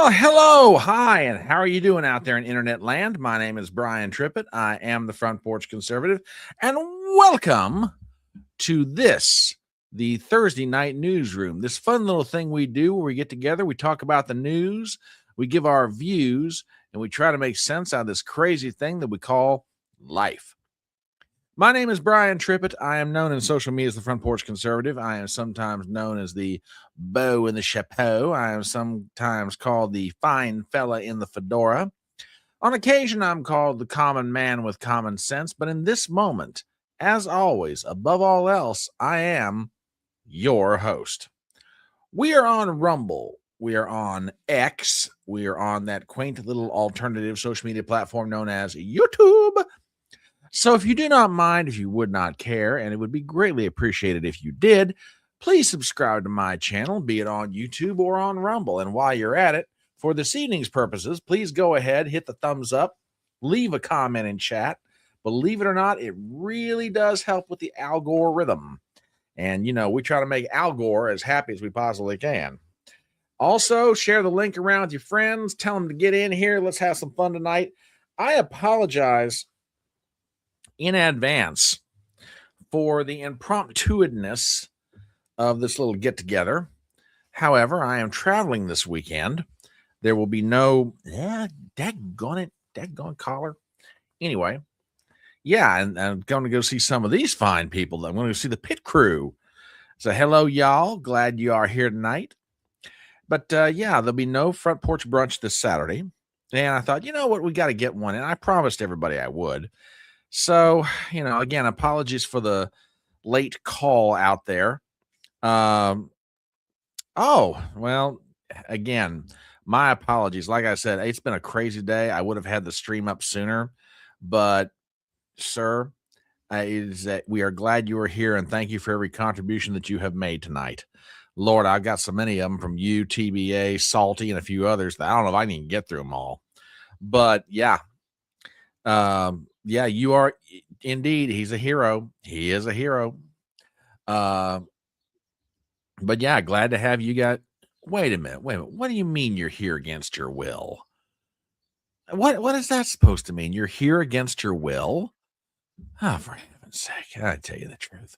Well, hello, hi, and how are you doing out there in internet land? My name is Brian Trippett. I am the Front Porch Conservative, and welcome to the Thursday night newsroom. This fun little thing we do where we get together, we talk about the news, we give our views, and we try to make sense out of this crazy thing that we call life. My name is Brian Trippett. I am known in social media as the Front Porch Conservative. I am sometimes known as the beau in the chapeau. I am sometimes called the fine fella in the fedora. On occasion, I'm called the common man with common sense. But in this moment, as always, above all else, I am your host. We are on Rumble. We are on X. We are on that quaint little alternative social media platform known as YouTube. So if you do not mind, if you would not care, and it would be greatly appreciated if you did, please subscribe to my channel, be it on YouTube or on Rumble. And while you're at it, for this evening's purposes, please go ahead, hit the thumbs up, leave a comment in chat. Believe it or not, it really does help with the algorithm. And, we try to make Al Gore as happy as we possibly can. Also, share the link around with your friends. Tell them to get in here. Let's have some fun tonight. I apologize in advance for the impromptuousness of this little get together. However, I am traveling this weekend. There will be no daggone collar. Anyway, and I'm going to go see some of these fine people. I'm going to see the pit crew. So hello, y'all. Glad you are here tonight. But there'll be no front porch brunch this Saturday. And I thought, you know what, we got to get one. And I promised everybody I would. So, again, apologies for the late call out there. Again, my apologies. Like I said, it's been a crazy day. I would have had the stream up sooner, but sir, is that we are glad you are here, and thank you for every contribution that you have made tonight. Lord, I've got so many of them from you, TBA, Salty, and a few others that I don't know if I can even get through them all. But yeah, you are indeed. He's a hero. He is a hero. But yeah, glad to have you guys. Wait a minute. What do you mean you're here against your will? What is that supposed to mean? You're here against your will? Oh, for heaven's sake! I tell you the truth.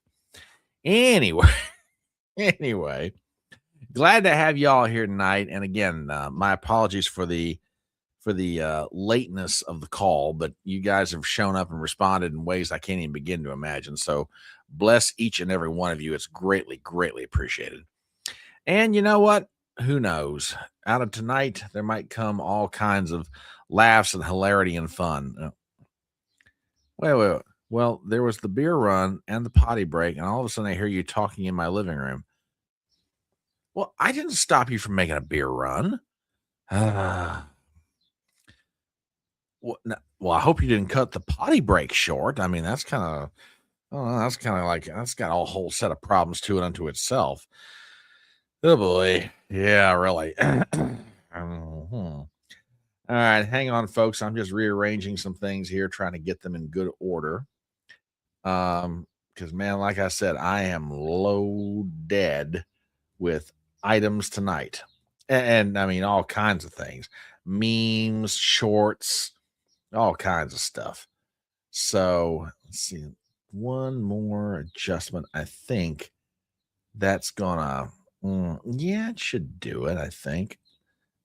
Anyway, glad to have y'all here tonight. And again, my apologies for the lateness of the call, but you guys have shown up and responded in ways I can't even begin to imagine. So bless each and every one of you. It's greatly, greatly appreciated. And you know what? Who knows? Out of tonight, there might come all kinds of laughs and hilarity and fun. Wait. Well, there was the beer run and the potty break, and all of a sudden I hear you talking in my living room. Well, I didn't stop you from making a beer run. Well, I hope you didn't cut the potty break short. I mean, that's kind of like that's got a whole set of problems to it unto itself. Oh boy, yeah, really. All right, hang on, folks. I'm just rearranging some things here, trying to get them in good order. Because man, like I said, I am loaded with items tonight, and I mean all kinds of things, memes, shorts, all kinds of stuff. So let's see, one more adjustment. I think that's gonna, it should do it. I think.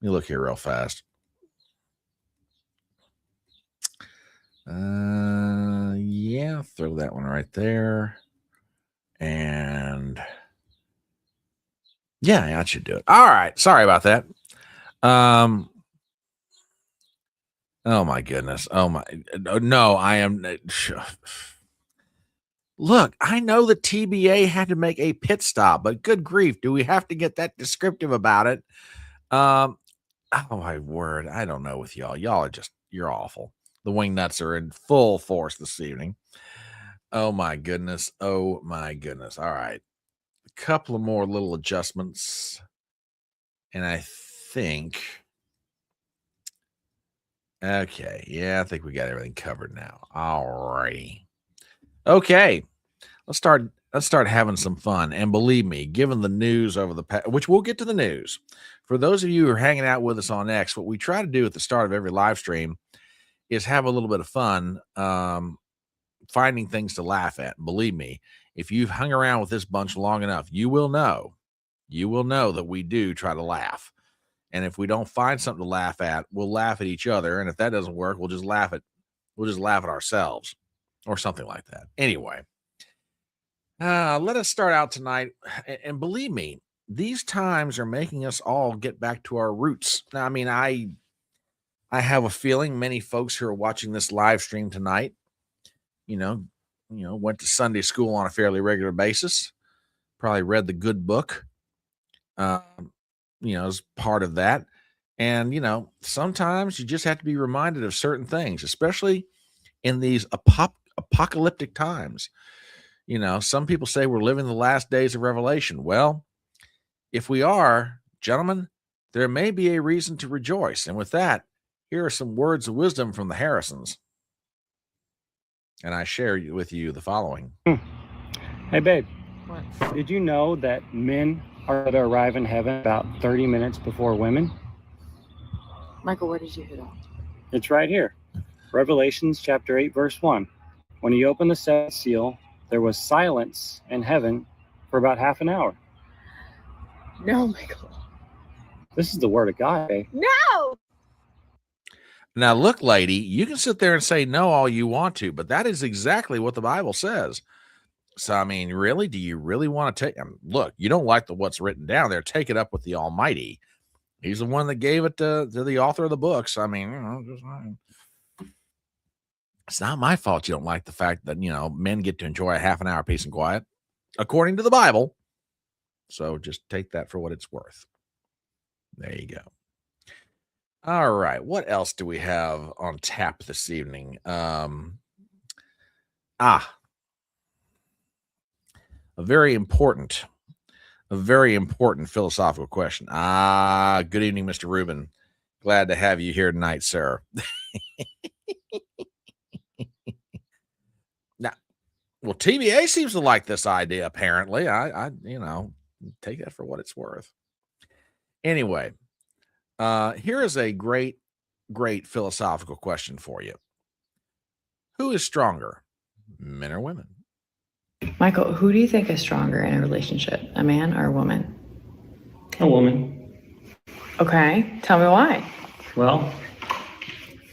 Let me look here real fast. Throw that one right there. And yeah, I should do it. All right. Sorry about that. Oh my goodness. No, I am. Look, I know the TBA had to make a pit stop, but good grief, do we have to get that descriptive about it? Oh my word. I don't know with y'all. Y'all are you're awful. The wing nuts are in full force this evening. Oh my goodness. All right. A couple of more little adjustments. And I think, okay. Yeah, I think we got everything covered now. All righty. Okay. Let's start let's start having some fun. And believe me, given the news over the past, which we'll get to the news. For those of you who are hanging out with us on X, what we try to do at the start of every live stream is have a little bit of fun, finding things to laugh at. Believe me, if you've hung around with this bunch long enough, you will know that we do try to laugh. And if we don't find something to laugh at, we'll laugh at each other. And if that doesn't work, we'll just laugh at ourselves or something like that. Anyway, let us start out tonight. And believe me, these times are making us all get back to our roots. Now, I mean, I have a feeling many folks who are watching this live stream tonight, went to Sunday school on a fairly regular basis, probably read the good book, as part of that. And, sometimes you just have to be reminded of certain things, especially in these apocalyptic times. Some people say we're living the last days of Revelation. Well, if we are, gentlemen, there may be a reason to rejoice. And with that, here are some words of wisdom from the Harrisons. And I share with you the following. Hey, babe. What? Did you know that men are to arrive in heaven about 30 minutes before women? Michael, where did you hear that? It's right here. Revelations chapter 8, verse 1. When he opened the seventh seal, there was silence in heaven for about half an hour. No, Michael. This is the word of God, babe. No! Now, look, lady, you can sit there and say no all you want to, but that is exactly what the Bible says. So, I mean, really, do you really want to take? Look, you don't like what's written down there. Take it up with the Almighty. He's the one that gave it to the author of the books. I mean, it's not my fault you don't like the fact that, men get to enjoy a half an hour peace and quiet, according to the Bible. So just take that for what it's worth. There you go. All right. What else do we have on tap this evening? A very important philosophical question. Good evening, Mr. Rubin. Glad to have you here tonight, sir. Now, well, TBA seems to like this idea, apparently. I take that for what it's worth. Anyway, here is a great philosophical question for you. Who is stronger, men or women? Michael, who do you think is stronger in a relationship, a man or a woman? A woman. Okay, tell me why. Well,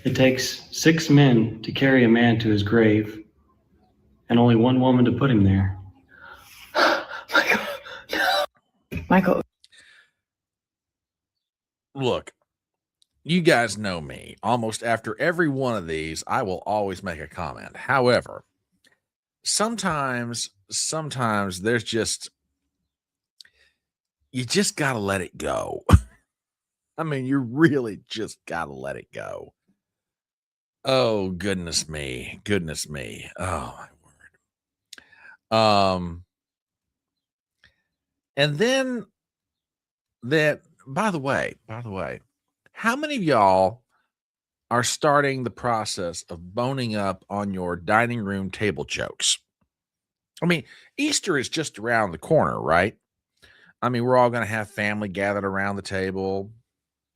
it takes 6 men to carry a man to his grave and only 1 woman to put him there. Michael, no. Michael. Look, you guys know me. Almost after every one of these, I will always make a comment. However, sometimes there's you just got to let it go. I mean, you really just got to let it go. Oh, goodness me. Oh, my word. And then by the way, how many of y'all are starting the process of boning up on your dining room table jokes? I mean, Easter is just around the corner, right? I mean, we're all going to have family gathered around the table,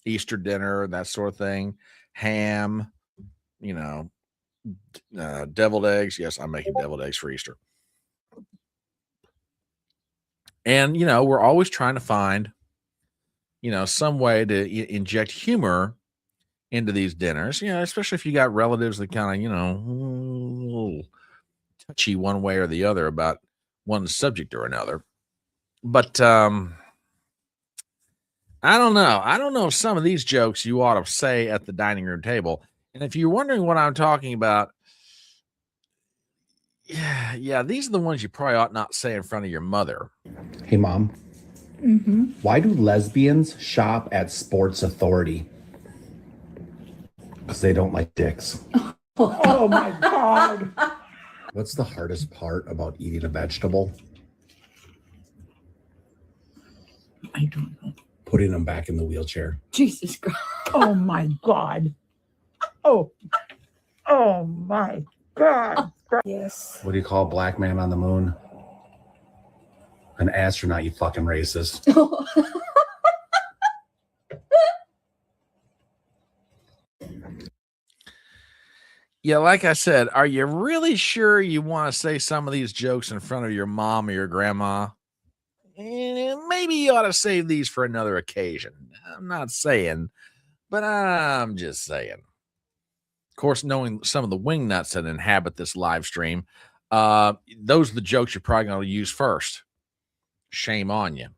Easter dinner, that sort of thing, ham, deviled eggs. Yes, I'm making deviled eggs for Easter. And, we're always trying to find, some way to inject humor into these dinners, especially if you got relatives that kind of, a little touchy one way or the other about one subject or another. But I don't know. I don't know if some of these jokes you ought to say at the dining room table. And if you're wondering what I'm talking about, yeah, these are the ones you probably ought not say in front of your mother. Hey, Mom. Mm-hmm. Why do lesbians shop at Sports Authority? Because they don't like dicks. Oh my God. What's the hardest part about eating a vegetable? I don't know. Putting them back in the wheelchair. Jesus Christ. Oh my God. Oh my God. Yes. What do you call a black man on the moon? An astronaut, you fucking racist. Yeah, like I said, are you really sure you want to say some of these jokes in front of your mom or your grandma? Maybe you ought to save these for another occasion. I'm not saying, but I'm just saying. Of course, knowing some of the wing nuts that inhabit this live stream, those are the jokes you're probably going to use first. Shame on you.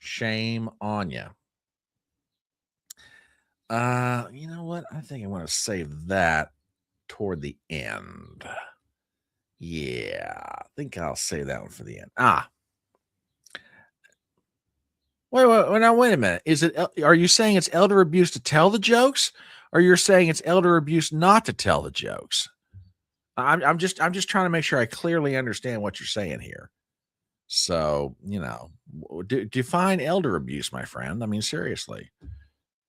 Shame on you. You know what? I think I want to save that toward the end. Yeah, I think I'll save that one for the end. Wait a minute. Are you saying it's elder abuse to tell the jokes, or you're saying it's elder abuse not to tell the jokes? I'm just trying to make sure I clearly understand what you're saying here. So, define elder abuse, my friend. I mean, seriously.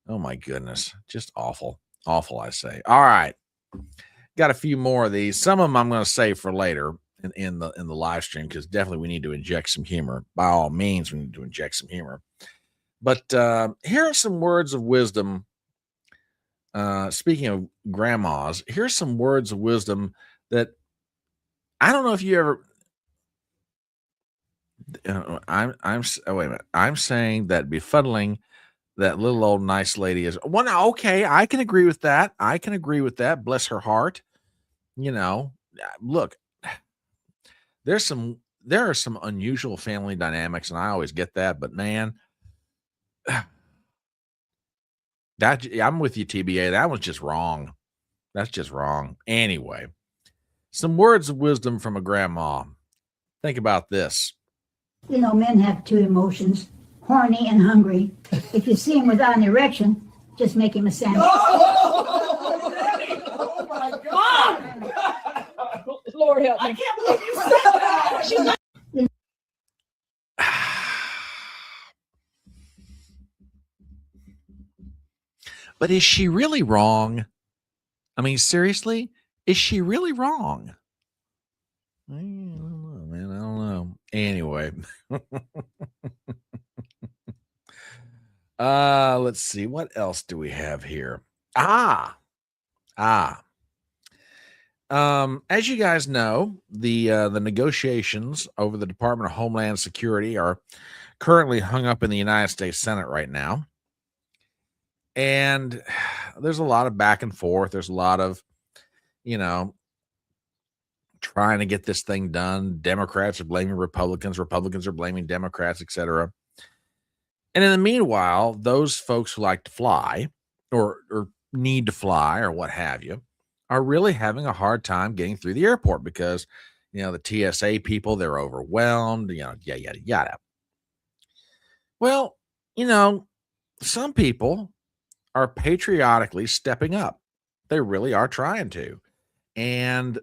Oh my goodness, just awful, I say. All right, got a few more of these. Some of them I'm going to save for later in the live stream, because definitely we need to inject some humor. By all means, we need to inject some humor. But here are some words of wisdom. Speaking of grandmas, here's some words of wisdom that I don't know if you ever. Oh, wait a minute. I'm saying that befuddling that little old nice lady is one. Okay, I can agree with that. Bless her heart. Look, there are some unusual family dynamics, and I always get that. But man, I'm with you, TBA. That was just wrong. That's just wrong. Anyway, some words of wisdom from a grandma. Think about this. Men have two emotions, horny and hungry. If you see him without an erection, just make him a sandwich. Oh my God! Lord help me. I can't believe you said that. But is she really wrong? I mean, seriously, is she really wrong? I don't know. Anyway. Let's see. What else do we have here? As you guys know, the negotiations over the Department of Homeland Security are currently hung up in the United States Senate right now. And there's a lot of back and forth. There's a lot of, trying to get this thing done. Democrats are blaming Republicans. Republicans are blaming Democrats, etc. And in the meanwhile, those folks who like to fly or need to fly or what have you are really having a hard time getting through the airport because, the TSA people, they're overwhelmed, yada. Well, some people are patriotically stepping up. They really are trying to. And,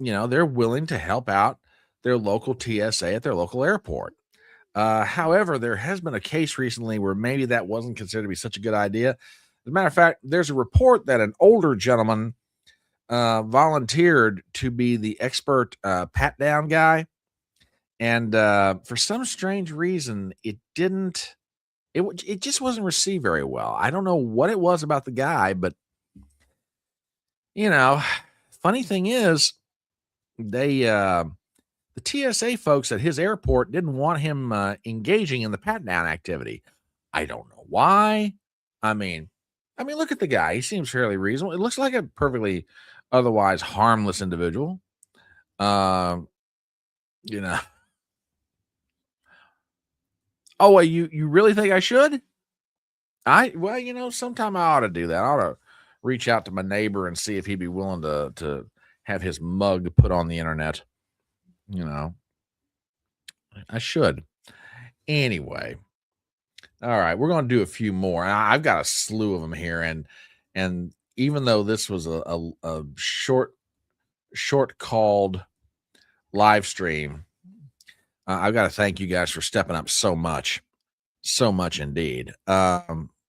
they're willing to help out their local TSA at their local airport. However, there has been a case recently where maybe that wasn't considered to be such a good idea. As a matter of fact, there's a report that an older gentleman volunteered to be the expert pat down guy. And for some strange reason, it just wasn't received very well. I don't know what it was about the guy, but funny thing is the TSA folks at his airport didn't want him engaging in the pat down activity. I don't know why. I mean, look at the guy. He seems fairly reasonable. It looks like a perfectly otherwise harmless individual. Oh, well, you really think I should? Sometime I ought to do that. I ought to reach out to my neighbor and see if he'd be willing to have his mug put on the internet. I should. Anyway. All right, we're going to do a few more. I've got a slew of them here, and even though this was a short called live stream, I've got to thank you guys for stepping up so much indeed. Well,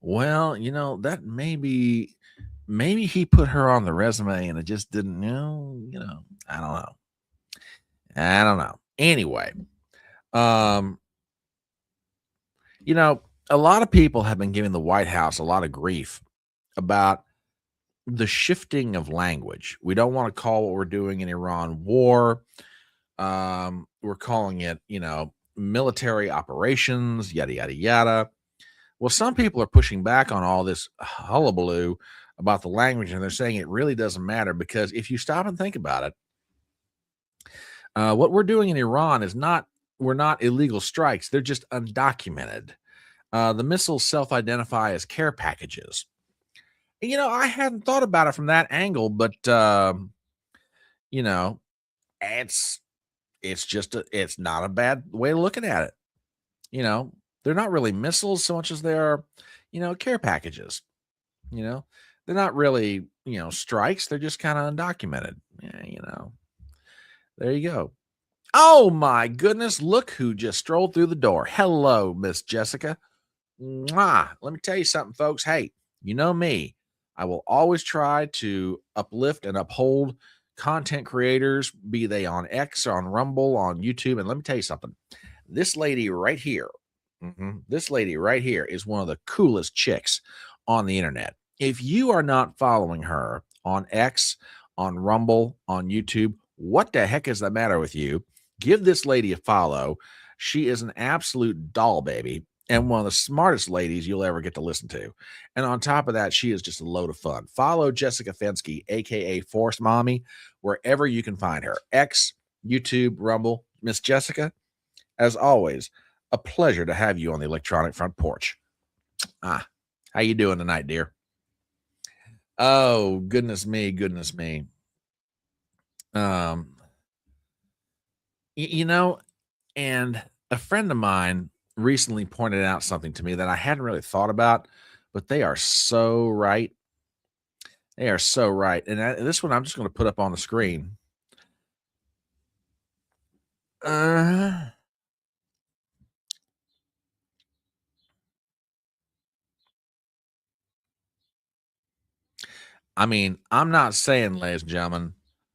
that maybe he put her on the resume and it just didn't. I don't know. Anyway, um, you know, a lot of people have been giving the White House a lot of grief about the shifting of language. We don't want to call what we're doing in Iran war. We're calling it, military operations, yada, yada, yada. Well, some people are pushing back on all this hullabaloo about the language, and they're saying it really doesn't matter because if you stop and think about it, what we're doing in Iran we're not illegal strikes. They're just undocumented. The missiles self-identify as care packages. I hadn't thought about it from that angle, but it's it's not a bad way of looking at it. They're not really missiles so much as they are, care packages. They're not really, strikes. They're just kind of undocumented. Yeah, there you go. Oh my goodness, look who just strolled through the door. Hello, Miss Jessica. Mwah. Let me tell you something, folks. Hey, you know me. I will always try to uplift and uphold content creators, be they on X, on Rumble, on YouTube. And let me tell you something. This lady right here, this lady right here is one of the coolest chicks on the internet. If you are not following her on X, on Rumble, on YouTube, what the heck is the matter with you? Give this lady a follow. She is an absolute doll baby and one of the smartest ladies you'll ever get to listen to. And on top of that, she is just a load of fun. Follow Jessica Fensky, aka Force Mommy, wherever you can find her. X, YouTube, Rumble. Miss Jessica, as always, a pleasure to have you on the electronic front porch. How you doing tonight, dear? Oh, goodness me. And a friend of mine recently pointed out something to me that I hadn't really thought about, but they are so right. They are so right. And this one I'm just going to put up on the screen. I mean, I'm not saying, ladies and gentlemen,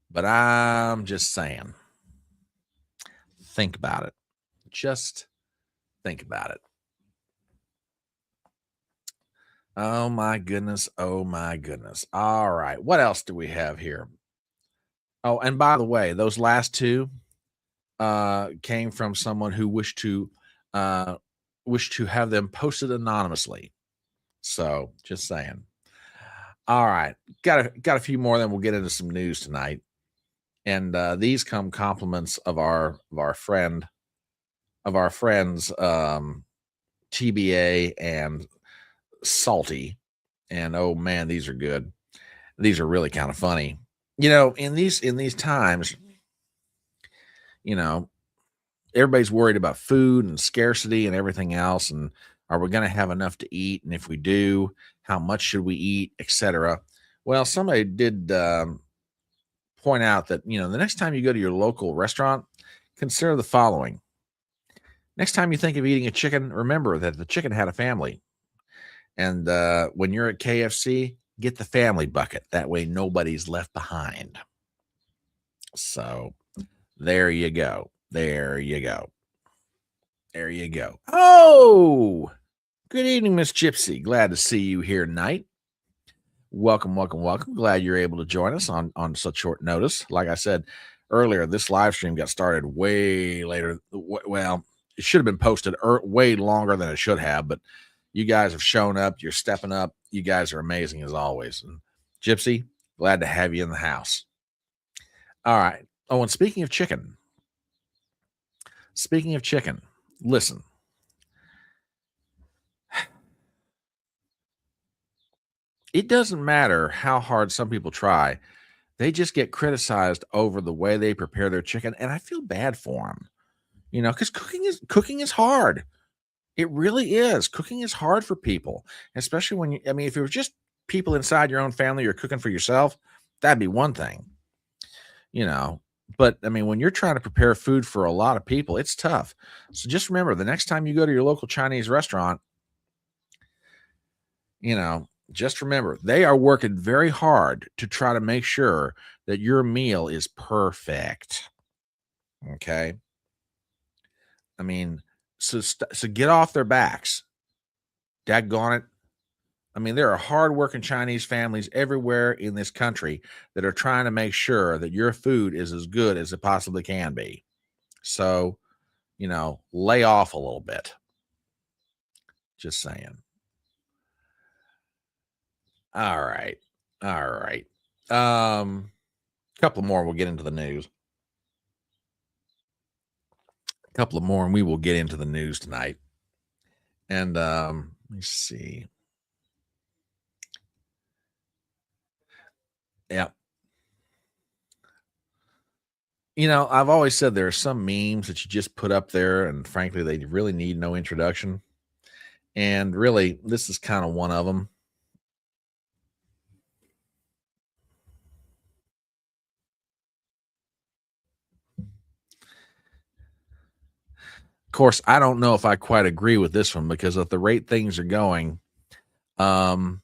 but I'm just saying. Think about it. Just think about it. Oh my goodness. Oh my goodness. All right. What else do we have here? Oh, and by the way, those last two came from someone who wished to have them posted anonymously. So just saying. All right. Got a few more, then we'll get into some news tonight. And these come compliments of our friends TBA and Salty. And oh man, these are good. These are really kind of funny. In these times, everybody's worried about food and scarcity and everything else. And are we going to have enough to eat? And if we do, how much should we eat, etc. Well, somebody did point out that, the next time you go to your local restaurant, consider the following. Next time you think of eating a chicken, remember that the chicken had a family. And when you're at KFC, get the family bucket. That way nobody's left behind. So there you go. There you go. There you go. Oh, good evening, Miss Gypsy. Glad to see you here tonight. Welcome. Glad you're able to join us on such short notice. Like I said earlier, this live stream got started way later. Well, it should have been posted way longer than it should have, but you guys have shown up. You're stepping up. You guys are amazing as always. And Gypsy, glad to have you in the house. All right. Oh, and speaking of chicken, listen. It doesn't matter how hard some people try. They just get criticized over the way they prepare their chicken. And I feel bad for them, because cooking is hard. It really is. Cooking is hard for people, especially when if it was just people inside your own family, you're cooking for yourself, that'd be one thing, but when you're trying to prepare food for a lot of people, it's tough. So just remember, the next time you go to your local Chinese restaurant, just remember, they are working very hard to try to make sure that your meal is perfect. Okay. I mean, so get off their backs. Daggone it. I mean, there are hardworking Chinese families everywhere in this country that are trying to make sure that your food is as good as it possibly can be. So, lay off a little bit. Just saying. All right. All right. A couple more, we'll get into the news. A couple of more, and we will get into the news tonight. And let me see. Yeah. I've always said there are some memes that you just put up there, and frankly, they really need no introduction. And really, this is kind of one of them. Of course, I don't know if I quite agree with this one, because at the rate things are going, that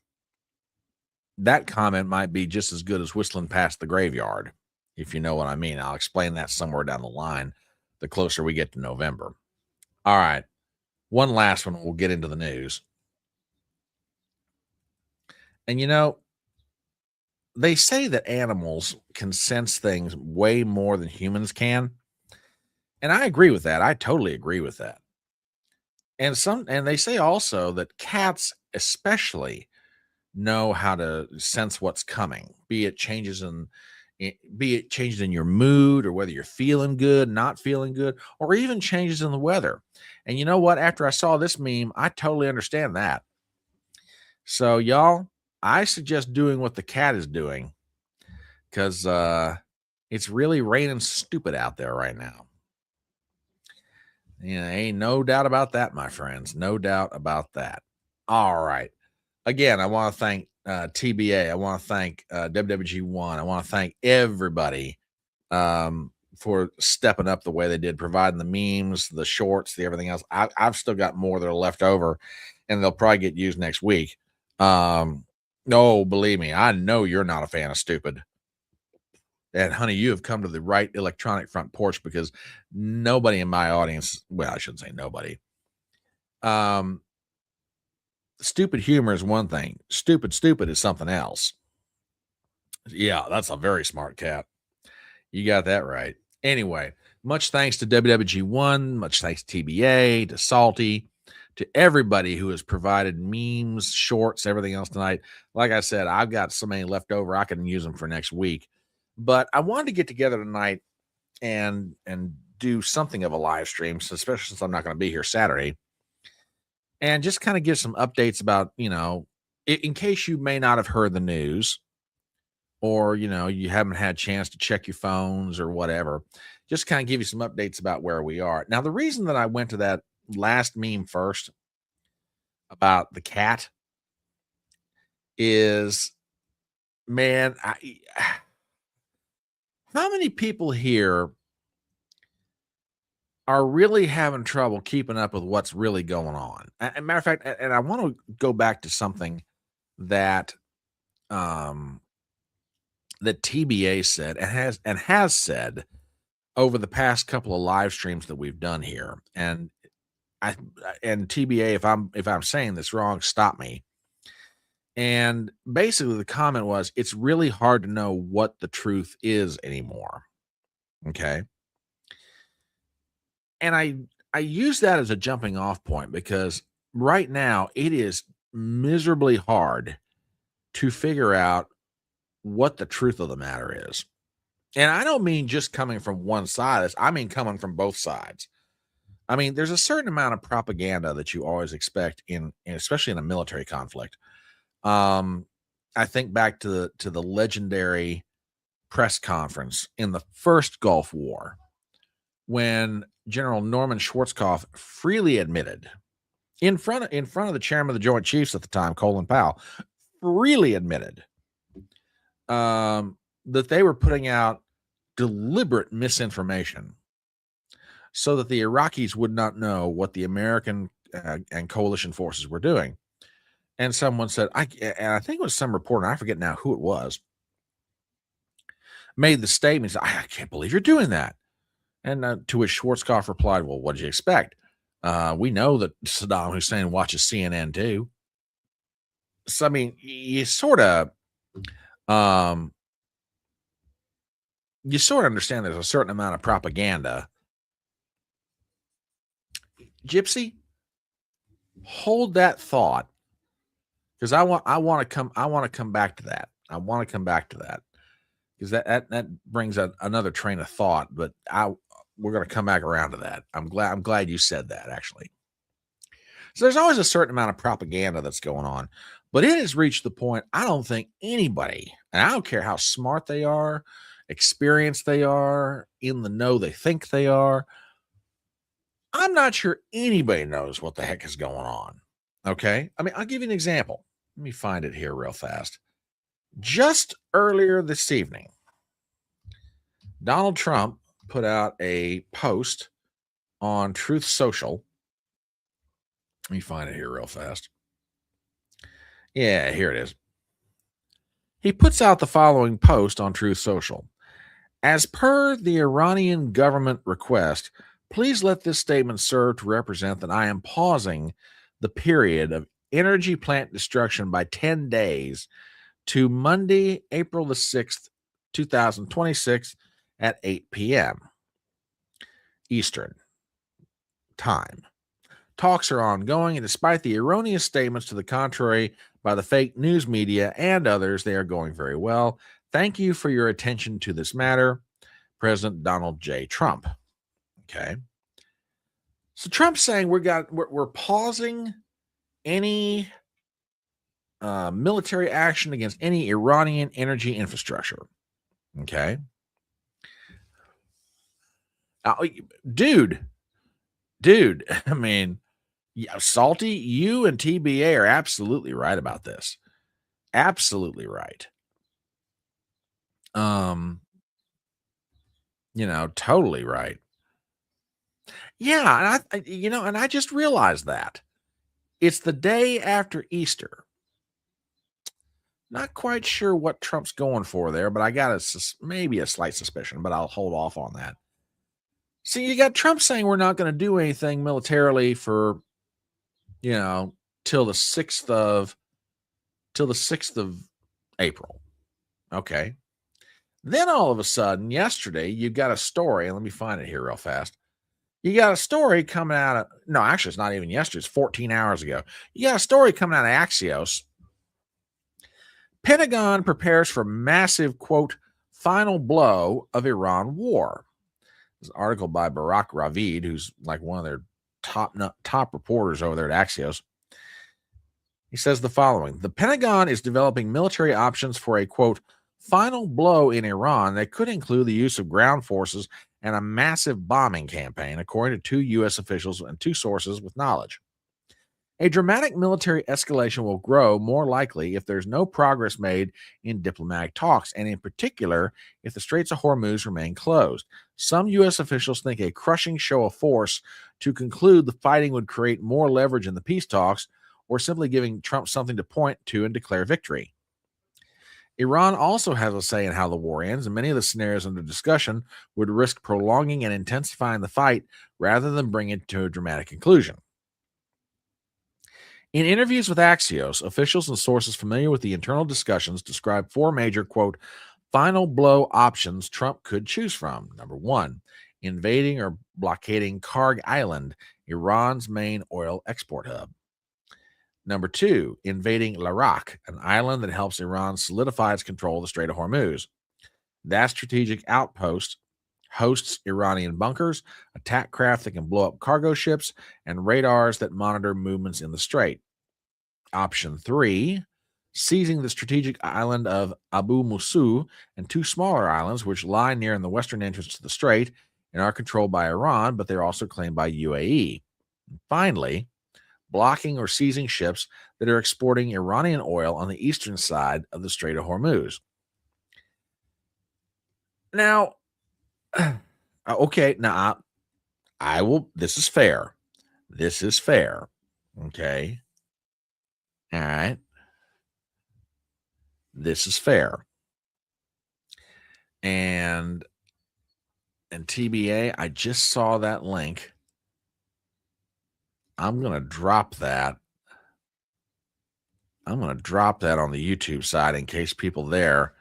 comment might be just as good as whistling past the graveyard, if you know what I mean. I'll explain that somewhere down the line, the closer we get to November. All right. One last one, we'll get into the news. And they say that animals can sense things way more than humans can. And I agree with that. I totally agree with that. And they say also that cats especially know how to sense what's coming, be it changes in your mood, or whether you're feeling good, not feeling good, or even changes in the weather. And you know what? After I saw this meme, I totally understand that. So y'all, I suggest doing what the cat is doing, because it's really raining stupid out there right now. Ain't no doubt about that, my friends. No doubt about that. All right. Again, I want to thank TBA. I want to thank WWG1. I want to thank everybody for stepping up the way they did, providing the memes, the shorts, the everything else. I've still got more that are left over, and they'll probably get used next week. No, believe me, I know you're not a fan of stupid. And honey, you have come to the right electronic front porch, because nobody in my audience, well, I shouldn't say nobody. Stupid humor is one thing. Stupid is something else. Yeah, that's a very smart cat. You got that right. Anyway, much thanks to WWG1, much thanks to TBA, to Salty, to everybody who has provided memes, shorts, everything else tonight. Like I said, I've got so many left over, I can use them for next week. But I wanted to get together tonight and do something of a live stream, especially since I'm not going to be here Saturday, and just kind of give some updates about, in case you may not have heard the news, or, you haven't had a chance to check your phones or whatever, just kind of give you some updates about where we are. Now, the reason that I went to that last meme first about the cat is, man, how many people here are really having trouble keeping up with what's really going on? As a matter of fact, and I want to go back to something that that TBA said and has said over the past couple of live streams that we've done here. And TBA, if I'm saying this wrong, stop me. And basically the comment was, it's really hard to know what the truth is anymore. Okay. And I use that as a jumping off point, because right now it is miserably hard to figure out what the truth of the matter is. And I don't mean just coming from one side. I mean coming from both sides. I mean, there's a certain amount of propaganda that you always expect especially in a military conflict. I think back to the legendary press conference in the first Gulf War, when General Norman Schwarzkopf freely admitted in front of the chairman of the Joint Chiefs at the time, Colin Powell, freely admitted that they were putting out deliberate misinformation so that the Iraqis would not know what the American and coalition forces were doing. And someone said, I think it was some reporter, I forget now who it was, made the statement, I can't believe you're doing that. And to which Schwarzkopf replied, well, what did you expect? We know that Saddam Hussein watches CNN too. So, I mean, um, you sort of understand there's a certain amount of propaganda. Gypsy, hold that thought, because I want to come back to that. I want to come back to that because that brings another train of thought. But we're going to come back around to that. I'm glad you said that, actually. So there's always a certain amount of propaganda that's going on, but it has reached the point I don't think anybody, and I don't care how smart they are, experienced they are, in the know they think they are, I'm not sure anybody knows what the heck is going on. Okay? I mean, I'll give you an example. Let me find it here real fast. Just earlier this evening, Donald Trump put out a post on Truth Social. Let me find it here real fast. Yeah, here it is. He puts out the following post on Truth Social. As per the Iranian government request, please let this statement serve to represent that I am pausing the period of energy plant destruction by 10 days to Monday, April the 6th, 2026 at 8 p.m. Eastern Time. Talks are ongoing, and despite the erroneous statements to the contrary by the fake news media and others, they are going very well. Thank you for your attention to this matter, President Donald J. Trump. Okay. So Trump's saying we're pausing any military action against any Iranian energy infrastructure. Okay. Dude, I mean, yeah, Salty, you and TBA are absolutely right about this. Absolutely right. Totally right. Yeah, and I just realized that. It's the day after Easter. Not quite sure what Trump's going for there, but I got maybe a slight suspicion, but I'll hold off on that. See, you got Trump saying we're not going to do anything militarily for, till the 6th of April. Okay. Then all of a sudden, yesterday, you got a story, and let me find it here real fast. You got a story coming out of, no, actually, it's not even yesterday, it's 14 hours ago. You got a story coming out of Axios. Pentagon prepares for massive, quote, final blow of Iran war. There's an article by Barak Ravid, who's like one of their top reporters over there at Axios. He says the following: the Pentagon is developing military options for a, quote, final blow in Iran that could include the use of ground forces and a massive bombing campaign, according to two U.S. officials and two sources with knowledge. A dramatic military escalation will grow more likely if there's no progress made in diplomatic talks, and in particular, if the Straits of Hormuz remain closed. Some U.S. officials think a crushing show of force to conclude the fighting would create more leverage in the peace talks, or simply giving Trump something to point to and declare victory. Iran also has a say in how the war ends, and many of the scenarios under discussion would risk prolonging and intensifying the fight rather than bring it to a dramatic conclusion. In interviews with Axios, officials and sources familiar with the internal discussions describe four major, quote, final blow options Trump could choose from. Number one, invading or blockading Karg Island, Iran's main oil export hub. Number two, invading Larak, an island that helps Iran solidify its control of the Strait of Hormuz. That strategic outpost hosts Iranian bunkers, attack craft that can blow up cargo ships, and radars that monitor movements in the strait. Option three, seizing the strategic island of Abu Musu and two smaller islands which lie near in the western entrance to the strait and are controlled by Iran, but they're also claimed by UAE. And finally, blocking or seizing ships that are exporting Iranian oil on the eastern side of the Strait of Hormuz. Now, okay, now I will, this is fair. This is fair. Okay. All right. This is fair. And And TBA, I just saw that link. I'm going to drop that. I'm going to drop that on the YouTube side in case people there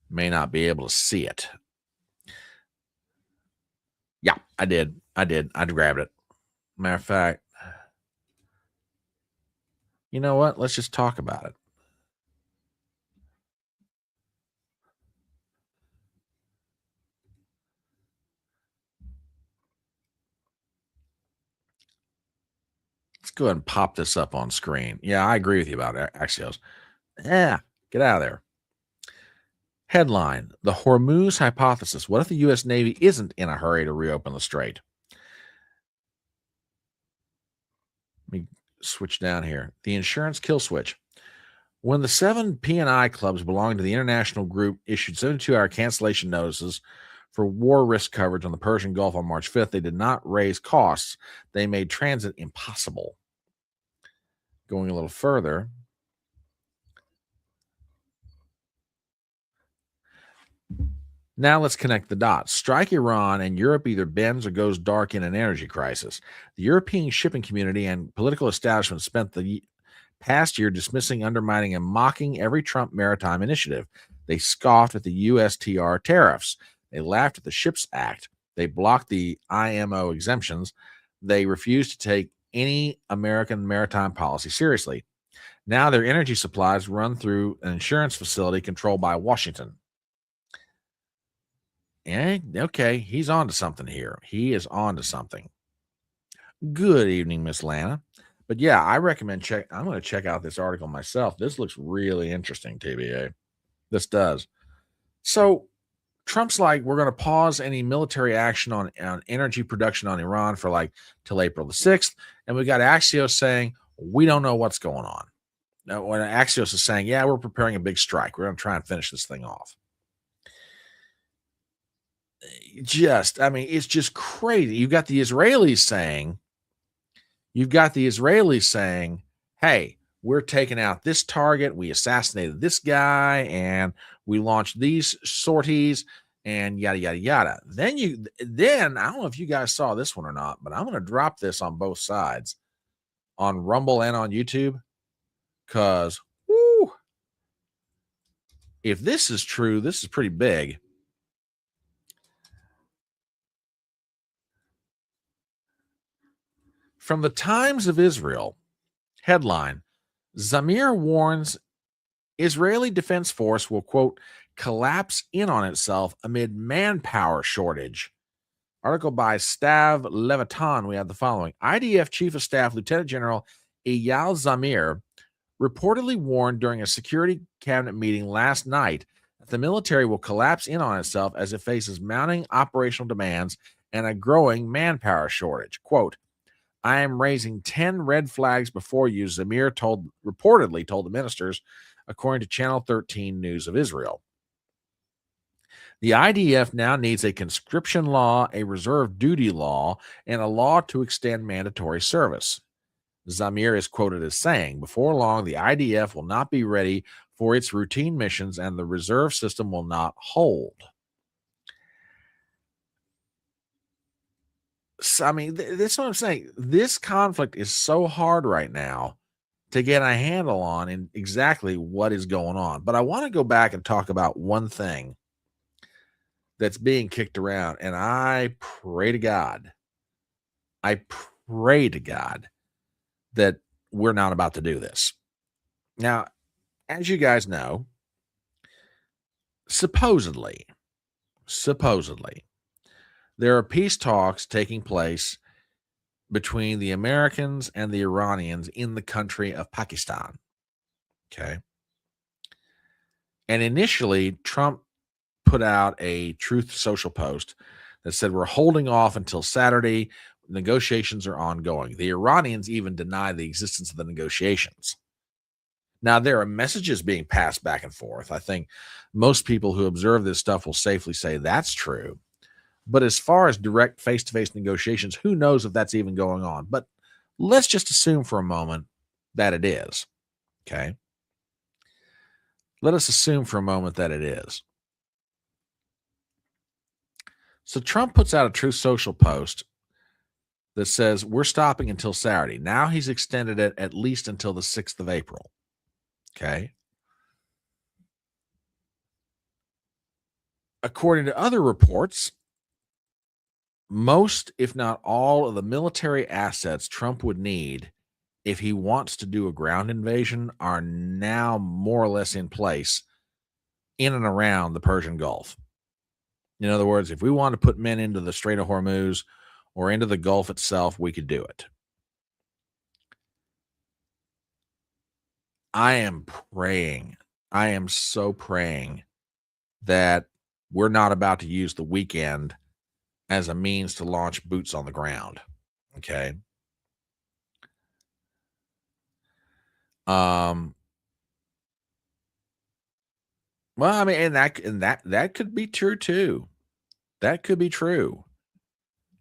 may not be able to see it. Yeah, I did. I grabbed it. Matter of fact, you know what? Let's just talk about it. Let's go ahead and pop this up on screen. Yeah, I agree with you about Axios. Yeah, get out of there. Headline: The Hormuz Hypothesis. What if the U.S. Navy isn't in a hurry to reopen the strait? Let me switch down here. The insurance kill switch. When the 7 P&I clubs belonging to the international group issued 72-hour cancellation notices for war risk coverage on the Persian Gulf on March 5th, they did not raise costs. They made transit impossible. Going a little further, now let's connect the dots. Strike Iran and Europe either bends or goes dark in an energy crisis. The European shipping community and political establishment spent the past year dismissing, undermining, and mocking every Trump maritime initiative. They scoffed at the USTR tariffs. They laughed at the SHIPS Act. They blocked the IMO exemptions. They refused to take any American maritime policy seriously. Now their energy supplies run through an insurance facility controlled by Washington. Okay, he's on to something here. He is on to something. Good evening, Miss Lana. But yeah, I recommend I'm going to check out this article myself. This looks really interesting, TBA. This does. So Trump's like, we're going to pause any military action on energy production on Iran for like till April the 6th. And we got Axios saying, we don't know what's going on. Now, when Axios is saying, yeah, we're preparing a big strike. We're going to try and finish this thing off. It's just crazy. You've got the Israelis saying, hey, we're taking out this target. We assassinated this guy and we launched these sorties and yada, yada, yada. Then I don't know if you guys saw this one or not, but I'm going to drop this on both sides, on Rumble and on YouTube, because if this is true, this is pretty big. From the Times of Israel, headline: Zamir warns Israeli Defense Force will, quote, collapse in on itself amid manpower shortage. Article by Stav Levitan. We have the following. IDF Chief of Staff Lieutenant General Eyal Zamir reportedly warned during a security cabinet meeting last night that the military will collapse in on itself as it faces mounting operational demands and a growing manpower shortage. Quote, I am raising 10 red flags before you, Zamir reportedly told the ministers, according to Channel 13 News of Israel. The IDF now needs a conscription law, a reserve duty law, and a law to extend mandatory service. Zamir is quoted as saying, before long, the IDF will not be ready for its routine missions and the reserve system will not hold. So, this is what I'm saying. This conflict is so hard right now to get a handle on in exactly what is going on. But I want to go back and talk about one thing that's being kicked around. And I pray to God that we're not about to do this. Now, as you guys know, supposedly, there are peace talks taking place between the Americans and the Iranians in the country of Pakistan. Okay. And initially, Trump put out a Truth Social post that said, we're holding off until Saturday. Negotiations are ongoing. The Iranians even deny the existence of the negotiations. Now, there are messages being passed back and forth. I think most people who observe this stuff will safely say that's true. But as far as direct face-to-face negotiations, who knows if that's even going on? But let's just assume for a moment that it is. Okay? Let us assume for a moment that it is. So Trump puts out a Truth Social post that says we're stopping until Saturday. Now he's extended it at least until the 6th of April. Okay. According to other reports, most, if not all, of the military assets Trump would need if he wants to do a ground invasion are now more or less in place in and around the Persian Gulf. In other words, if we want to put men into the Strait of Hormuz or into the Gulf itself, we could do it. I am praying. I am so praying that we're not about to use the weekend as a means to launch boots on the ground. Okay. Well, I mean, and that could be true too. That could be true.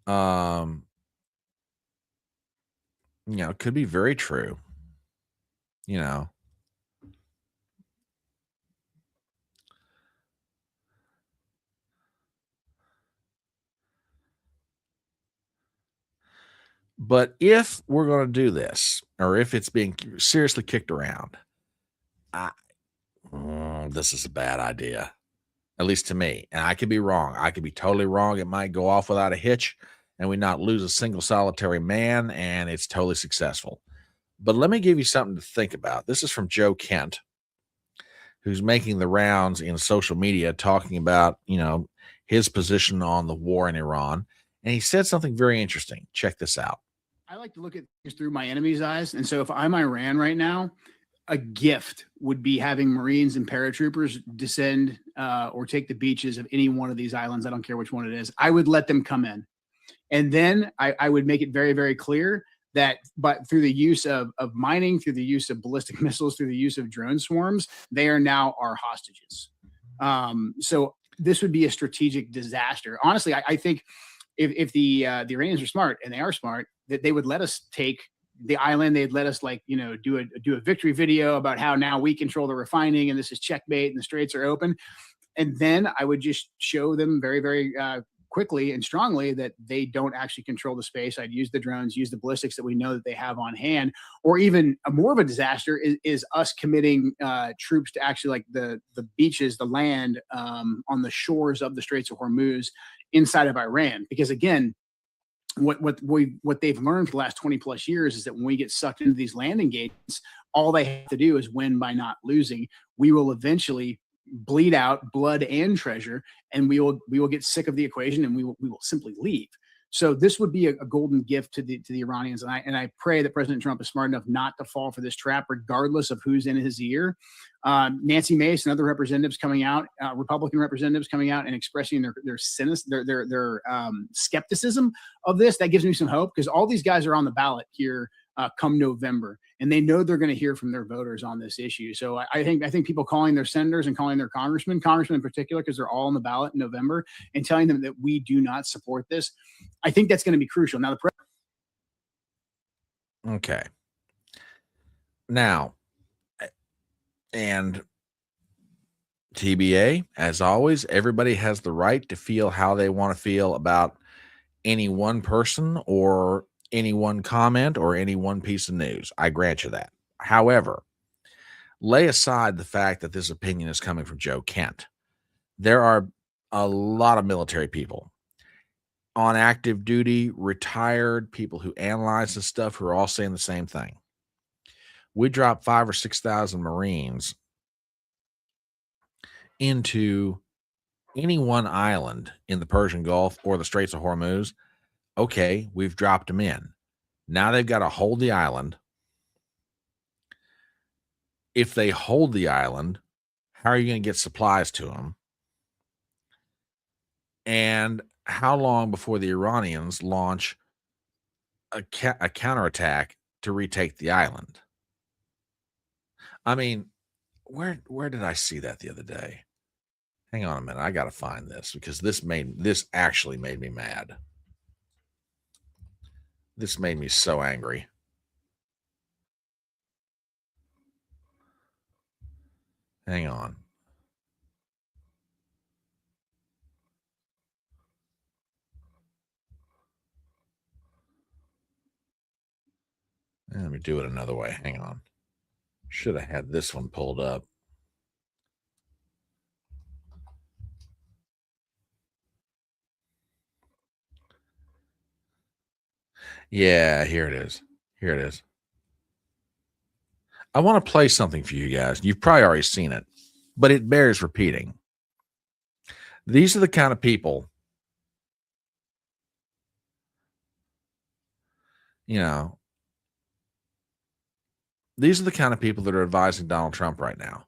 It could be very true. You know. But if we're going to do this, or if it's being seriously kicked around, this is a bad idea, at least to me. And I could be wrong. I could be totally wrong. It might go off without a hitch and we not lose a single solitary man and it's totally successful. But let me give you something to think about. This is from Joe Kent, who's making the rounds in social media talking about, his position on the war in Iran. And he said something very interesting. Check this out. I like to look at things through my enemy's eyes. And so if I'm Iran right now, a gift would be having Marines and paratroopers descend or take the beaches of any one of these islands. I don't care which one it is. I would let them come in. And then I would make it very, very clear that but through the use of mining, through the use of ballistic missiles, through the use of drone swarms, they are now our hostages. So this would be a strategic disaster. Honestly, I think if the Iranians are smart, and they are smart, that they would let us take the island. They'd let us do a victory video about how now we control the refining and this is checkmate and the straits are open. And then I would just show them very, very quickly and strongly that they don't actually control the space. I'd use the drones, use the ballistics that we know that they have on hand. Or even more of a disaster is us committing troops to actually like the beaches, the land on the shores of the Straits of Hormuz inside of Iran. Because again, what they've learned for the last 20 plus years is that when we get sucked into these land engagements, all they have to do is win by not losing. We will eventually bleed out blood and treasure, and we will get sick of the equation, and we will simply leave. So this would be a golden gift to the Iranians, and I pray that President Trump is smart enough not to fall for this trap, regardless of who's in his ear. Nancy Mace and other representatives coming out, Republican representatives coming out and expressing their skepticism of this. That gives me some hope, because all these guys are on the ballot here come November, and they know they're going to hear from their voters on this issue. So I think people calling their senators and calling their congressmen in particular, because they're all on the ballot in November, and telling them that we do not support this, I think that's going to be crucial. Now, Okay. Now, and TBA, as always, everybody has the right to feel how they want to feel about any one person or any one comment or any one piece of news. I grant you that. However, lay aside the fact that this opinion is coming from Joe Kent. There are a lot of military people on active duty, retired, people who analyze this stuff, who are all saying the same thing. We dropped 5,000 or 6,000 Marines into any one island in the Persian Gulf or the Straits of Hormuz. Okay, we've dropped them in. Now they've got to hold the island. If they hold the island, how are you going to get supplies to them? And how long before the Iranians launch a counterattack to retake the island? I mean, where did I see that the other day? Hang on a minute. I got to find this, because this actually made me mad. This made me so angry. Hang on. me do it another way. Hang on. Should have had this one pulled up. Yeah, here it is. Here it is. I want to play something for you guys. You've probably already seen it, but it bears repeating. These are the kind of people, you know, these are the kind of people that are advising Donald Trump right now.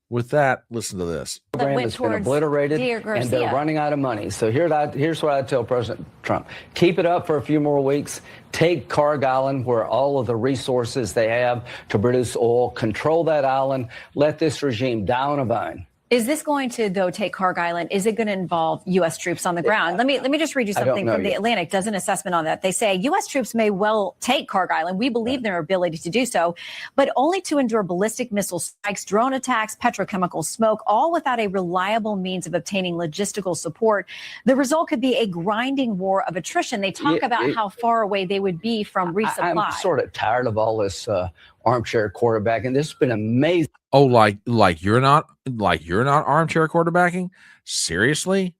With that, listen to this. Program has been obliterated, and they're running out of money. So here's what I tell President Trump. Keep it up for a few more weeks. Take Carg Island, where all of the resources they have to produce oil. Control that island. Let this regime die on a vine. Is this going to, though, take Carg Island? Is it going to involve U.S. troops on the ground? Let me just read you something from The Atlantic. Does an assessment on that. They say U.S. troops may well take Carg Island. We believe in their ability to do so, but only to endure ballistic missile strikes, drone attacks, petrochemical smoke, all without a reliable means of obtaining logistical support. The result could be a grinding war of attrition. They talk about how far away they would be from resupply. I'm sort of tired of all this armchair quarterback, and this has been amazing. Oh, like you're not armchair quarterbacking? Seriously?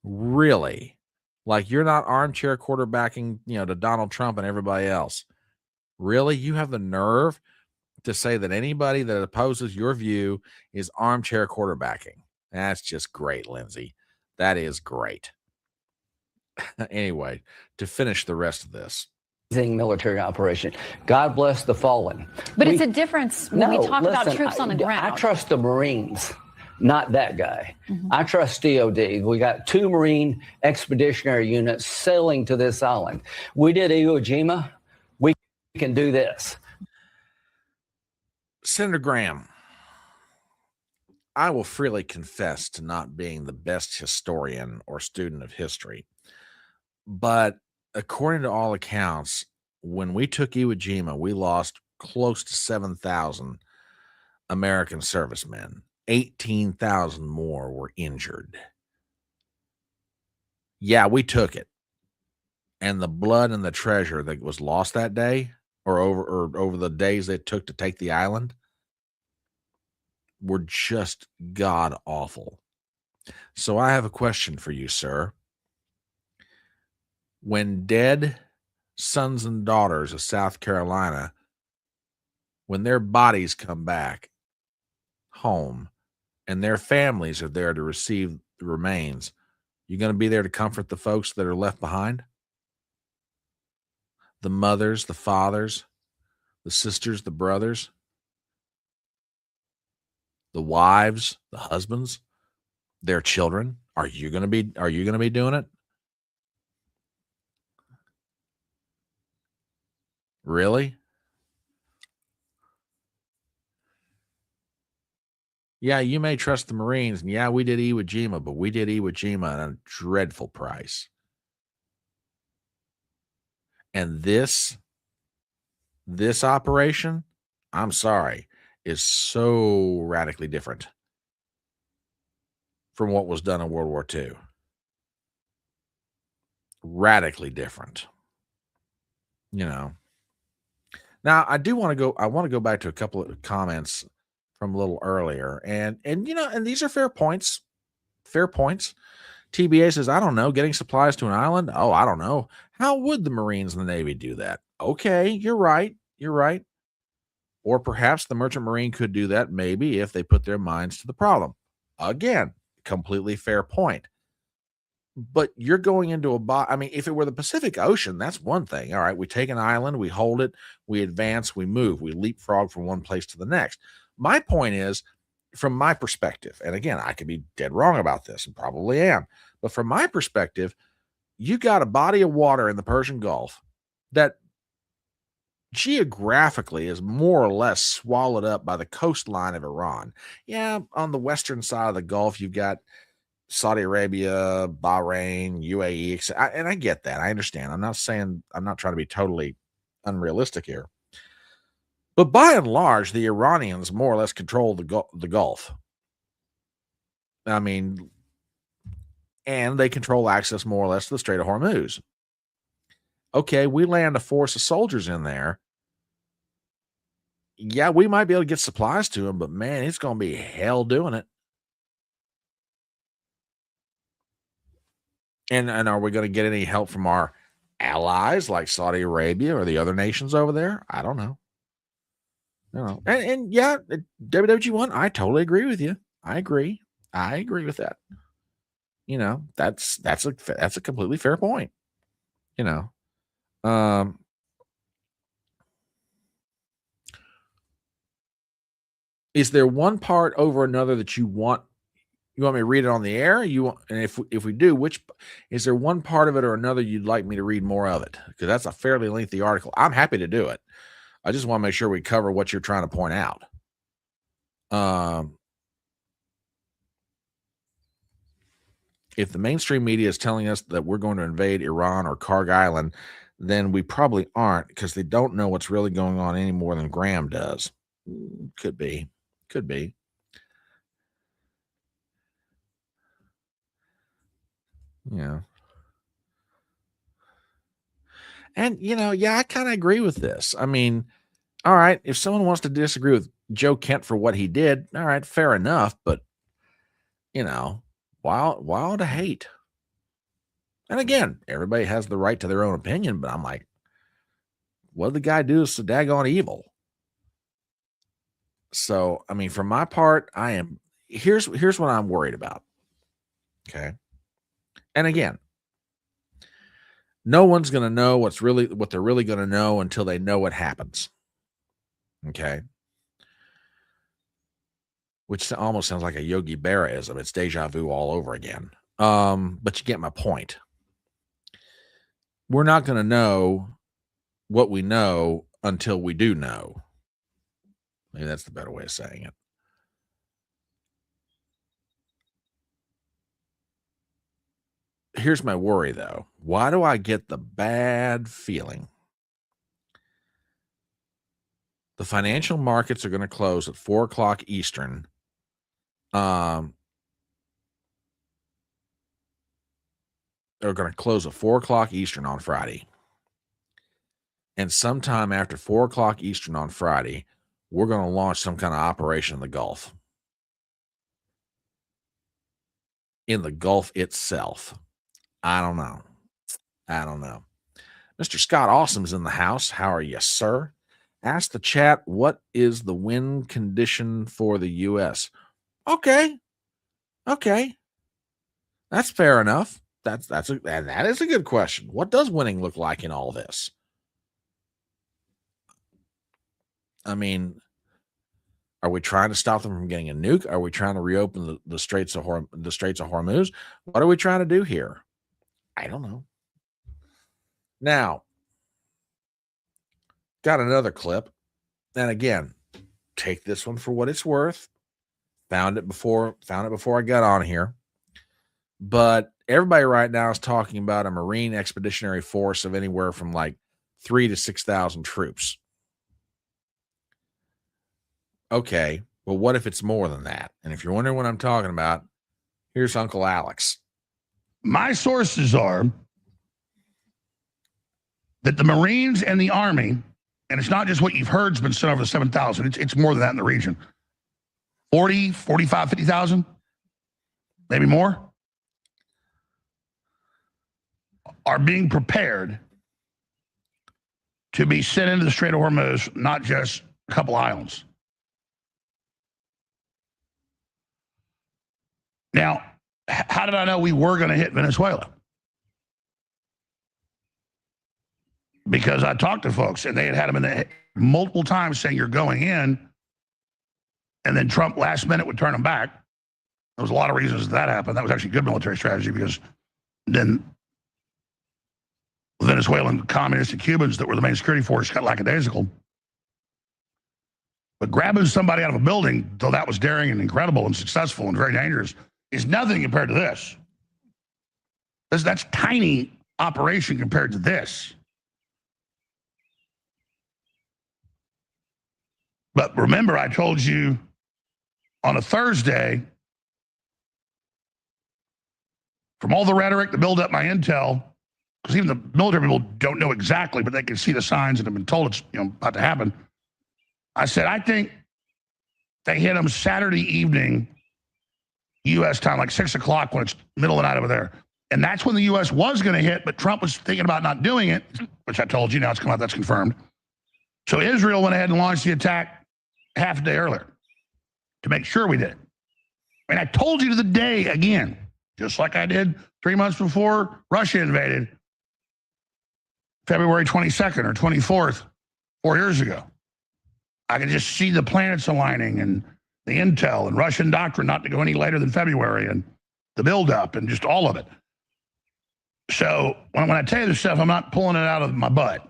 Really? Like you're not armchair quarterbacking, to Donald Trump and everybody else. Really? You have the nerve to say that anybody that opposes your view is armchair quarterbacking. That's just great, Lindsay. That is great. Anyway, to finish the rest of this. Military operation. God bless the fallen. But it's a difference when we talk about troops on the ground. I trust the Marines, not that guy. I trust DOD. We got 2 Marine expeditionary units sailing to this island. We did Iwo Jima. We can do this. Senator Graham, I will freely confess to not being the best historian or student of history, but according to all accounts, when we took Iwo Jima, we lost close to 7,000 American servicemen. 18,000 more were injured. Yeah, we took it. And the blood and the treasure that was lost that day or over the days it took to take the island were just god awful. So I have a question for you, sir. When dead sons and daughters of South Carolina, when their bodies come back home and their families are there to receive the remains, you going to be there to comfort the folks that are left behind? The mothers, the fathers, the sisters, the brothers, the wives, the husbands, their children. Are you going to be doing it? Really? Yeah, you may trust the Marines, and yeah, we did Iwo Jima, but we did Iwo Jima at a dreadful price. And this operation, I'm sorry, is so radically different from what was done in World War II. Radically different. Now, I want to go back to a couple of comments from a little earlier. And these are fair points. Fair points. TBA says, I don't know, getting supplies to an island? Oh, I don't know. How would the Marines and the Navy do that? Okay, you're right. Or perhaps the Merchant Marine could do that, maybe, if they put their minds to the problem. Again, completely fair point. But you're going into if it were the Pacific Ocean, that's one thing. All right, we take an island, we hold it, we advance, we move, we leapfrog from one place to the next. My point is, from my perspective, and again, I could be dead wrong about this and probably am, but from my perspective, you got a body of water in the Persian Gulf that geographically is more or less swallowed up by the coastline of Iran. Yeah, on the western side of the Gulf, you've got Saudi Arabia, Bahrain, UAE, and I get that. I understand. I'm not trying to be totally unrealistic here. But by and large, the Iranians more or less control the Gulf. I mean, and they control access more or less to the Strait of Hormuz. okay, we land a force of soldiers in there. Yeah, we might be able to get supplies to them, but man, it's going to be hell doing it. And are we going to get any help from our allies like Saudi Arabia or the other nations over there? I don't know. And yeah, WWG1, I totally agree with you. I agree with that. That's a completely fair point. Is there one part over another that you want me to read it on the air? And if we do, which is there one part of it or another you'd like me to read more of it? Because that's a fairly lengthy article. I'm happy to do it. I just want to make sure we cover what you're trying to point out. If the mainstream media is telling us that we're going to invade Iran or Karg Island, then we probably aren't, because they don't know what's really going on any more than Graham does. Could be. Yeah. And, yeah, I kind of agree with this. I mean, all right, if someone wants to disagree with Joe Kent for what he did, all right, fair enough. But, wild to hate. And again, everybody has the right to their own opinion, but I'm like, what the guy do is so daggone evil. So, I mean, for my part, here's what I'm worried about. Okay. And again, no one's going to know what they're really going to know until they know what happens. Okay. Which almost sounds like a Yogi Berraism. It's deja vu all over again. But you get my point. We're not going to know what we know until we do know. Maybe that's the better way of saying it. Here's my worry, though. Why do I get the bad feeling? The financial markets are going to close at 4 o'clock Eastern. They're going to close at 4 o'clock Eastern on Friday. And sometime after 4 o'clock Eastern on Friday, we're going to launch some kind of operation in the Gulf. In the Gulf itself. I don't know. Mr. Scott Awesome's in the house. How are you, sir? Ask the chat, what is the win condition for the U.S.? Okay. That's fair enough. That is a good question. What does winning look like in all this? I mean, are we trying to stop them from getting a nuke? Are we trying to reopen the Straits of Hormuz? What are we trying to do here? I don't know. Now, got another clip. And again, take this one for what it's worth. Found it before I got on here. But everybody right now is talking about a Marine Expeditionary Force of anywhere from like 3,000 to 6,000 troops. Okay, well, what if it's more than that? And if you're wondering what I'm talking about, here's Uncle Alex. My sources are that the Marines and the Army, and it's not just what you've heard has been sent over to 7,000, it's more than that in the region. 40, 45, 50,000, maybe more, are being prepared to be sent into the Strait of Hormuz, not just a couple islands. Now, how did I know we were going to hit Venezuela? Because I talked to folks and they had them in the multiple times saying you're going in, and then Trump last minute would turn them back. There was a lot of reasons that happened. That was actually good military strategy, because then Venezuelan communists and Cubans that were the main security force got lackadaisical. But grabbing somebody out of a building, though that was daring and incredible and successful and very dangerous, is nothing compared to this. That's tiny operation compared to this. But remember, I told you on a Thursday, from all the rhetoric to build up my intel, because even the military people don't know exactly, but they can see the signs and have been told it's about to happen. I said, I think they hit them Saturday evening, U.S. time, like 6 o'clock when it's middle of the night over there. And that's when the U.S. was going to hit, but Trump was thinking about not doing it, which I told you. Now it's come out, that's confirmed. So Israel went ahead and launched the attack half a day earlier to make sure we did it. And I told you to the day again, just like I did 3 months before Russia invaded, February 22nd or 24th, 4 years ago. I could just see the planets aligning and the intel and Russian doctrine not to go any later than February and the buildup and just all of it. So when I tell you this stuff, I'm not pulling it out of my butt.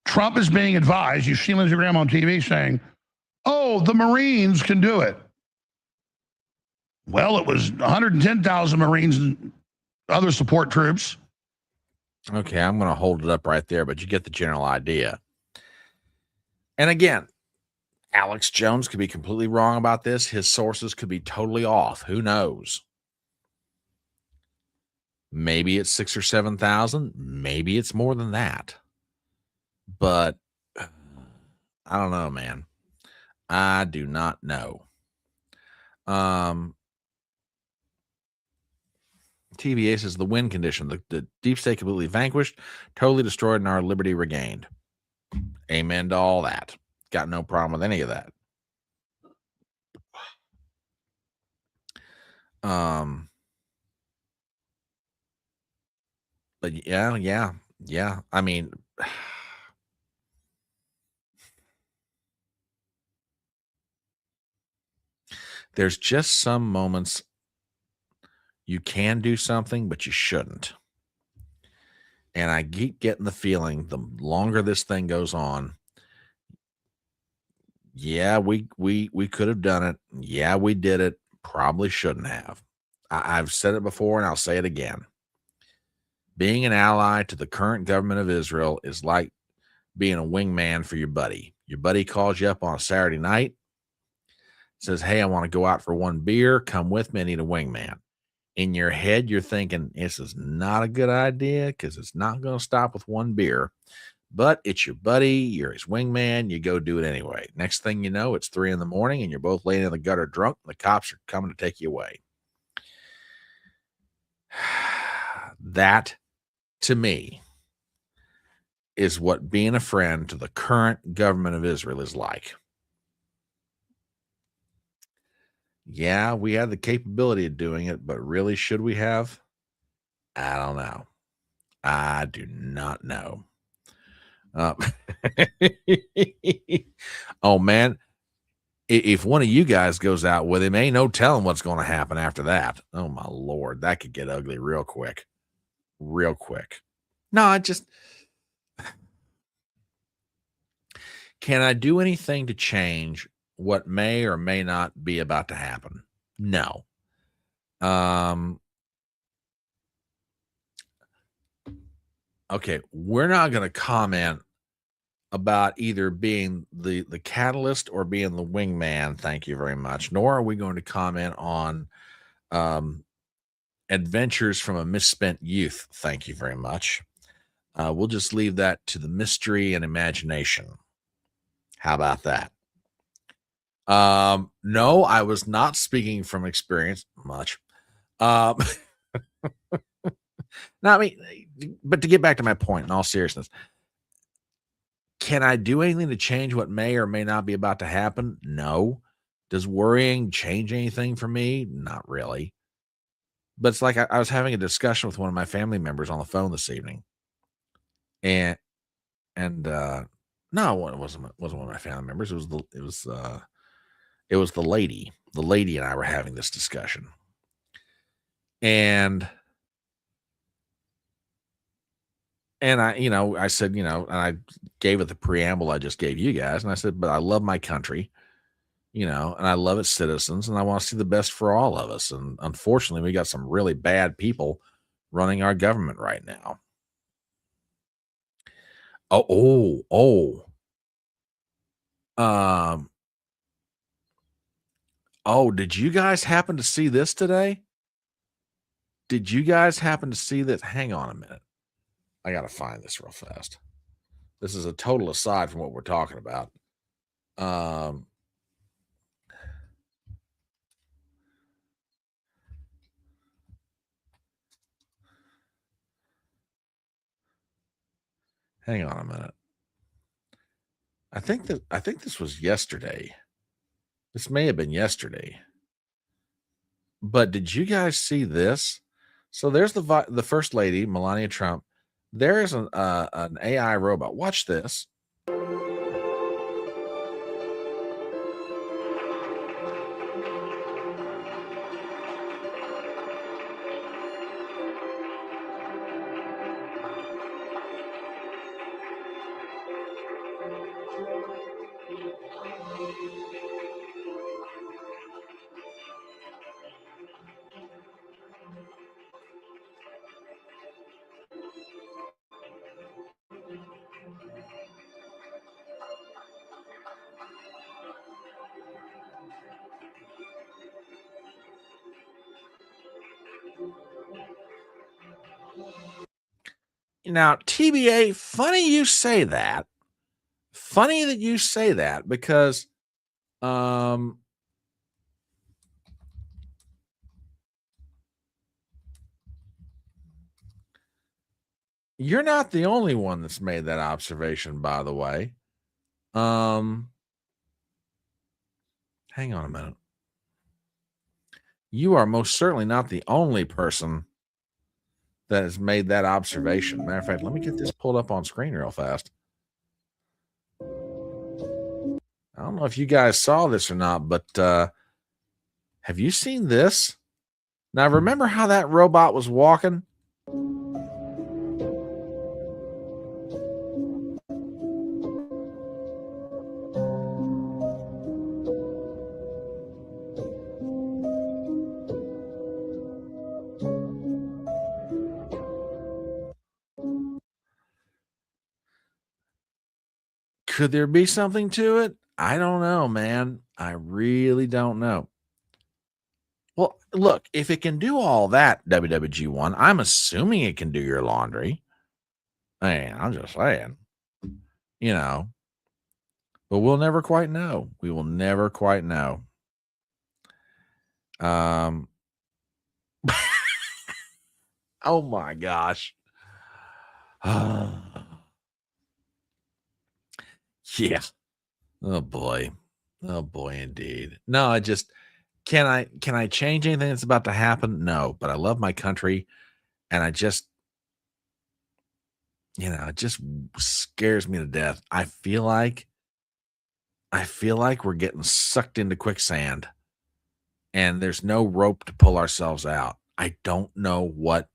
Trump is being advised. You see Lindsey Graham on TV saying, oh, the Marines can do it. Well, it was 110,000 Marines and other support troops. Okay, I'm going to hold it up right there, but you get the general idea. And again, Alex Jones could be completely wrong about this. His sources could be totally off. Who knows? Maybe it's 6,000 or 7,000. Maybe it's more than that. But I don't know, man. I do not know. TVA says the win condition. The deep state completely vanquished, totally destroyed, and our liberty regained. Amen to all that. Got no problem with any of that. But yeah. I mean, there's just some moments you can do something, but you shouldn't. And I keep getting the feeling the longer this thing goes on, yeah, we could have done it. Yeah, we did it. Probably shouldn't have. I've said it before and I'll say it again. Being an ally to the current government of Israel is like being a wingman for your buddy. Your buddy calls you up on a Saturday night, says, hey, I want to go out for one beer. Come with me. I need a wingman. In your head, you're thinking, this is not a good idea because it's not going to stop with one beer. But it's your buddy. You're his wingman. You go do it anyway. Next thing you know, it's 3 a.m. and you're both laying in the gutter drunk. And the cops are coming to take you away. That, to me, is what being a friend to the current government of Israel is like. Yeah, we had the capability of doing it, but really, should we have? I don't know. I do not know. Oh, man. If one of you guys goes out with him, ain't no telling what's going to happen after that. Oh, my Lord. That could get ugly real quick. Real quick. No, can I do anything to change what may or may not be about to happen? No. Okay, we're not going to comment about either being the catalyst or being the wingman. Thank you very much. Nor are we going to comment on adventures from a misspent youth. Thank you very much. We'll just leave that to the mystery and imagination. How about that? No, I was not speaking from experience much. No, I mean, but to get back to my point, in all seriousness, can I do anything to change what may or may not be about to happen? No. Does worrying change anything for me? Not really. But it's like I was having a discussion with one of my family members on the phone this evening, and no, it wasn't one of my family members. It was the lady. The lady and I were having this discussion, and I said, and I gave it the preamble I just gave you guys. And I said, but I love my country, and I love its citizens, and I want to see the best for all of us. And unfortunately, we got some really bad people running our government right now. Oh, did you guys happen to see this today? Did you guys happen to see this? Hang on a minute. I got to find this real fast. This is a total aside from what we're talking about. Hang on a minute. I think this was yesterday. This may have been yesterday. But did you guys see this? So there's the first lady, Melania Trump. There is an AI robot. Watch this. Now, TBA, funny you say that. Funny that you say that because you're not the only one that's made that observation, by the way. Hang on a minute. You are most certainly not the only person that has made that observation. Matter of fact, let me get this pulled up on screen real fast. I don't know if you guys saw this or not, but have you seen this? Now, remember how that robot was walking? Could there be something to it? I don't know, man. I really don't know. Well, look, if it can do all that, WWG1, I'm assuming it can do your laundry. Man, I'm just saying, you know, but we'll never quite know. We will never quite know. Oh my gosh. Yeah. Oh boy. Oh boy, indeed. No, I just can I change anything that's about to happen? No, but I love my country, and I just, it just scares me to death. I feel like we're getting sucked into quicksand, and there's no rope to pull ourselves out. I don't know what.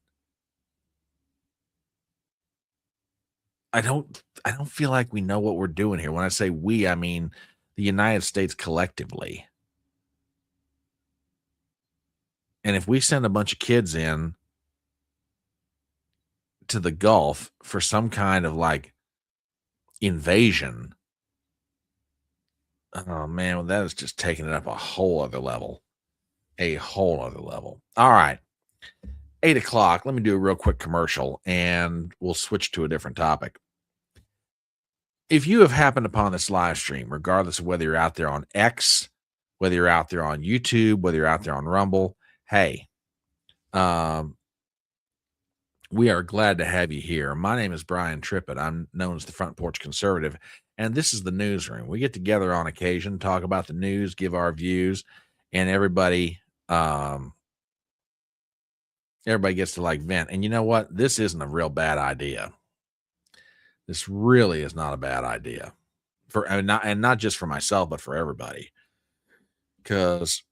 I don't feel like we know what we're doing here. When I say we, I mean the United States collectively. And if we send a bunch of kids in to the Gulf for some kind of like invasion, oh man, well, that is just taking it up a whole other level. A whole other level. All right. 8 o'clock. Let me do a real quick commercial and we'll switch to a different topic. If you have happened upon this live stream, regardless of whether you're out there on X, whether you're out there on YouTube, whether you're out there on Rumble, hey, we are glad to have you here. My name is Brian Trippett. I'm known as the Front Porch Conservative, and this is the Newsroom. We get together on occasion, talk about the news, give our views, and everybody gets to like vent. And you know what? This isn't a real bad idea. This really is not a bad idea and not just for myself, but for everybody. Because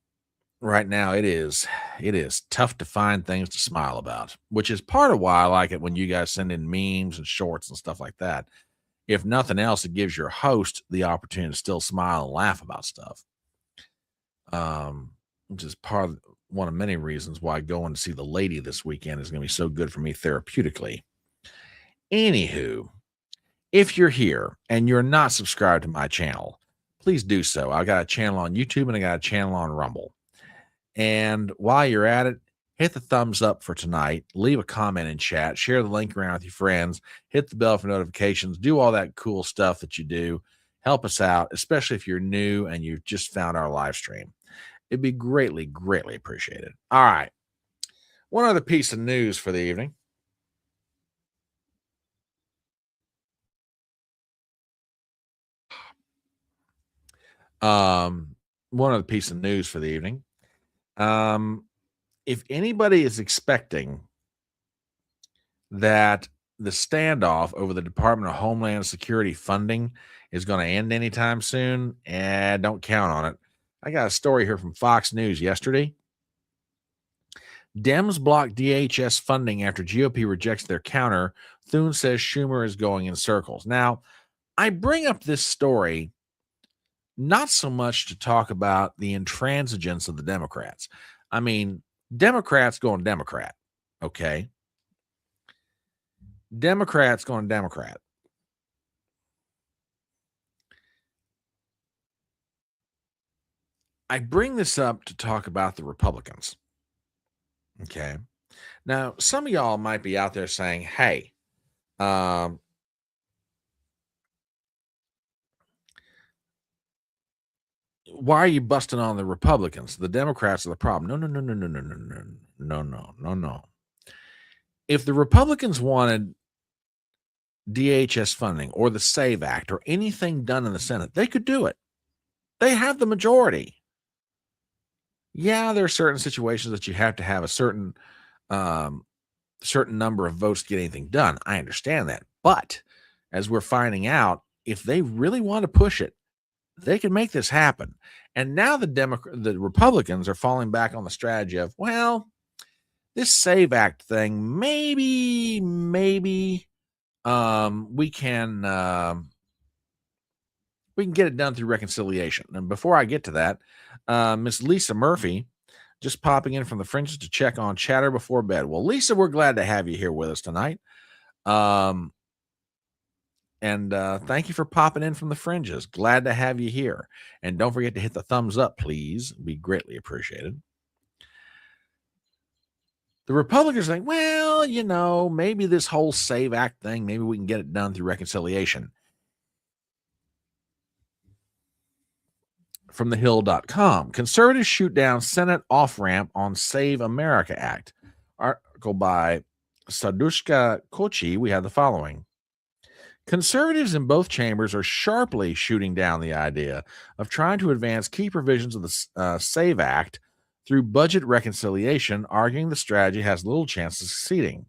right now it is tough to find things to smile about, which is part of why I like it when you guys send in memes and shorts and stuff like that. If nothing else, it gives your host the opportunity to still smile and laugh about stuff. Which is one of many reasons why going to see the lady this weekend is going to be so good for me therapeutically. Anywho, if you're here and you're not subscribed to my channel, please do so. I got a channel on YouTube and I got a channel on Rumble. And while you're at it, hit the thumbs up for tonight, leave a comment in chat, share the link around with your friends, hit the bell for notifications, do all that cool stuff that you do. Help us out, especially if you're new and you've just found our live stream. It'd be greatly, greatly appreciated. All right. One other piece of news for the evening. One other piece of news for the evening. If anybody is expecting that the standoff over the Department of Homeland Security funding is going to end anytime soon, don't count on it. I got a story here from Fox News yesterday. Dems block DHS funding after GOP rejects their counter. Thune says Schumer is going in circles. Now, I bring up this story not so much to talk about the intransigence of the Democrats. I mean, Democrats going Democrat, okay? Democrats going Democrat. I bring this up to talk about the Republicans, okay? Now, some of y'all might be out there saying, hey, why are you busting on the Republicans? The Democrats are the problem. No. If the Republicans wanted DHS funding or the SAVE Act or anything done in the Senate, they could do it. They have the majority. Yeah, there are certain situations that you have to have a certain number of votes to get anything done. I understand that. But as we're finding out, if they really want to push it, they can make this happen. And now the Republicans are falling back on the strategy of, well, this SAVE Act thing, maybe we can get it done through reconciliation. And before I get to that, Miss Lisa Murphy just popping in from the fringes to check on chatter before bed. Well, Lisa, we're glad to have you here with us tonight. And thank you for popping in from the fringes. Glad to have you here. And don't forget to hit the thumbs up, please. It'd be greatly appreciated. The Republicans think, well, maybe this whole SAVE Act thing, maybe we can get it done through reconciliation. From thehill.com, conservatives shoot down Senate off-ramp on Save America Act. Article by Sadushka Kochi, we have the following. Conservatives in both chambers are sharply shooting down the idea of trying to advance key provisions of the SAVE Act through budget reconciliation, arguing the strategy has little chance of succeeding.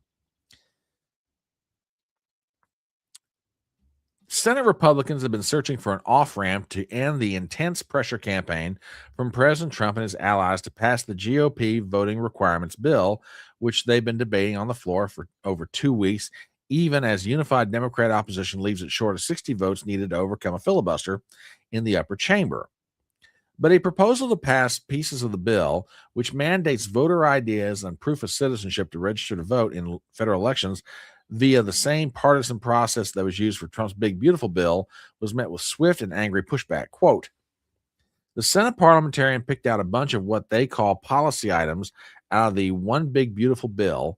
Senate Republicans have been searching for an off-ramp to end the intense pressure campaign from President Trump and his allies to pass the GOP voting requirements bill, which they've been debating on the floor for over 2 weeks, even as unified Democrat opposition leaves it short of 60 votes needed to overcome a filibuster in the upper chamber. But a proposal to pass pieces of the bill, which mandates voter IDs and proof of citizenship to register to vote in federal elections via the same partisan process that was used for Trump's Big Beautiful bill, was met with swift and angry pushback. Quote, the Senate parliamentarian picked out a bunch of what they call policy items out of the One Big Beautiful bill.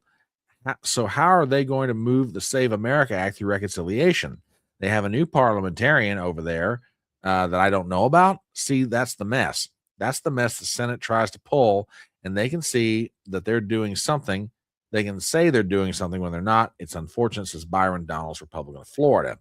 So how are they going to move the Save America Act through reconciliation? They have a new parliamentarian over there that I don't know about. See, that's the mess. That's the mess the Senate tries to pull, and they can see that they're doing something. They can say they're doing something when they're not. It's unfortunate, says Byron Donalds, Republican of Florida.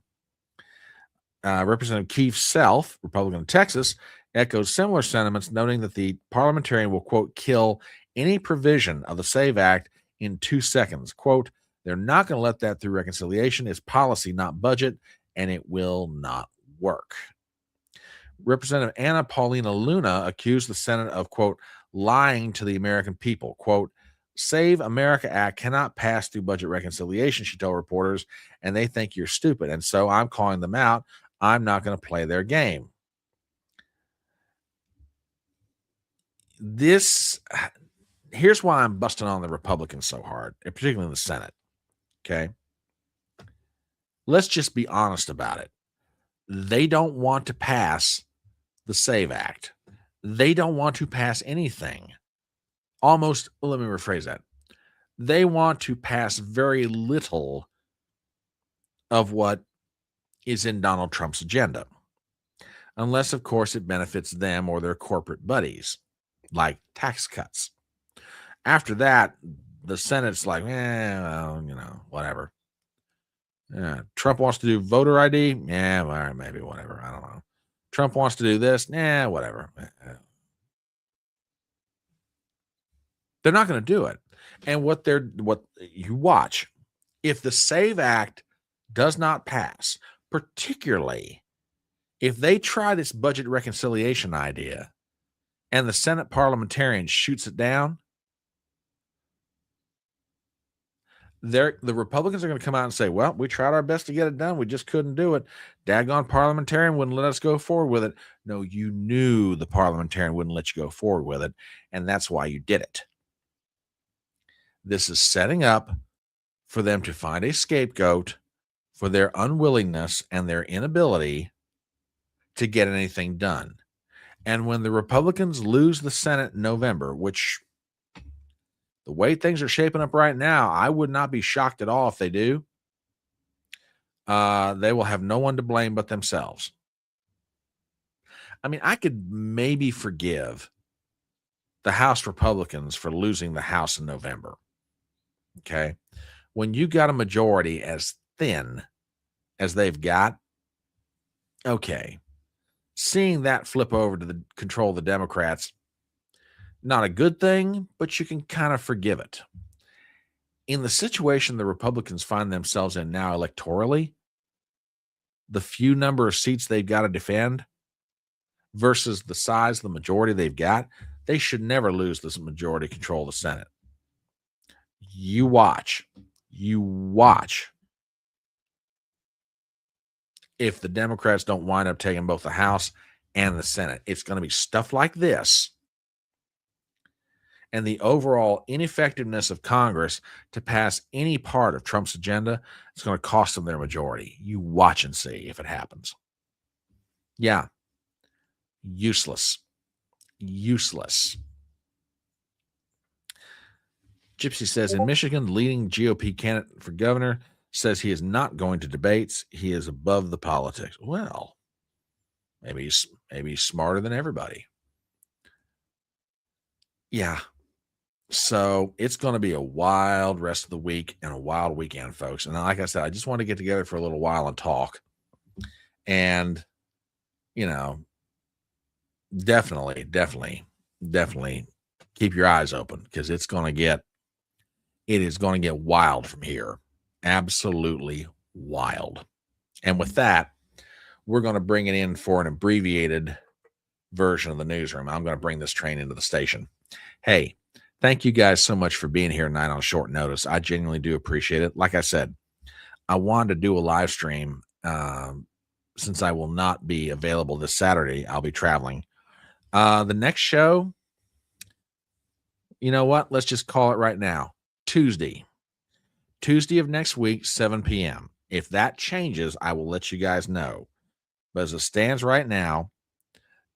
Representative Keith Self, Republican of Texas, echoes similar sentiments, noting that the parliamentarian will, quote, kill any provision of the SAVE Act in 2 seconds. Quote, they're not going to let that through reconciliation. It's policy, not budget, and it will not work. Representative Anna Paulina Luna accused the Senate of, quote, lying to the American people. Quote, Save America Act cannot pass through budget reconciliation, she told reporters, and they think you're stupid. And so I'm calling them out. I'm not going to play their game. Here's why I'm busting on the Republicans so hard, particularly in the Senate. Okay. Let's just be honest about it. They don't want to pass the SAVE Act. They don't want to pass anything almost, let me rephrase that. They want to pass very little of what is in Donald Trump's agenda, unless, of course, it benefits them or their corporate buddies, like tax cuts. After that, the Senate's like, well, whatever. Trump wants to do voter ID. Yeah, well, maybe whatever. I don't know. Trump wants to do this. Whatever. They're not going to do it. And what you watch, if the SAVE Act does not pass, particularly if they try this budget reconciliation idea and the Senate parliamentarian shoots it down, the Republicans are going to come out and say, well, we tried our best to get it done. We just couldn't do it. Daggone parliamentarian wouldn't let us go forward with it. No, you knew the parliamentarian wouldn't let you go forward with it, and that's why you did it. This is setting up for them to find a scapegoat for their unwillingness and their inability to get anything done. And when the Republicans lose the Senate in November, which the way things are shaping up right now, I would not be shocked at all if they do. They will have no one to blame but themselves. I mean, I could maybe forgive the House Republicans for losing the House in November. Okay. When you got a majority as thin as they've got, okay. Seeing that flip over to the control of the Democrats, not a good thing, but you can kind of forgive it. In the situation the Republicans find themselves in now electorally, the few number of seats they've got to defend versus the size of the majority they've got, they should never lose this majority control of the Senate. You watch. If the Democrats don't wind up taking both the House and the Senate, it's going to be stuff like this. And the overall ineffectiveness of Congress to pass any part of Trump's agenda is going to cost them their majority. You watch and see if it happens. Yeah. Useless. Gypsy says, in Michigan, the leading GOP candidate for governor says he is not going to debates. He is above the politics. Well, maybe he's smarter than everybody. Yeah. So it's going to be a wild rest of the week and a wild weekend, folks. And like I said, I just want to get together for a little while and talk. And, definitely keep your eyes open because it is going to get wild from here. Absolutely wild. And with that, we're going to bring it in for an abbreviated version of the newsroom. I'm going to bring this train into the station. Hey, thank you guys so much for being here tonight on short notice. I genuinely do appreciate it. Like I said, I wanted to do a live stream since I will not be available this Saturday. I'll be traveling. The next show, you know what? Let's just call it right now. Tuesday of next week, 7 p.m. If that changes, I will let you guys know. But as it stands right now,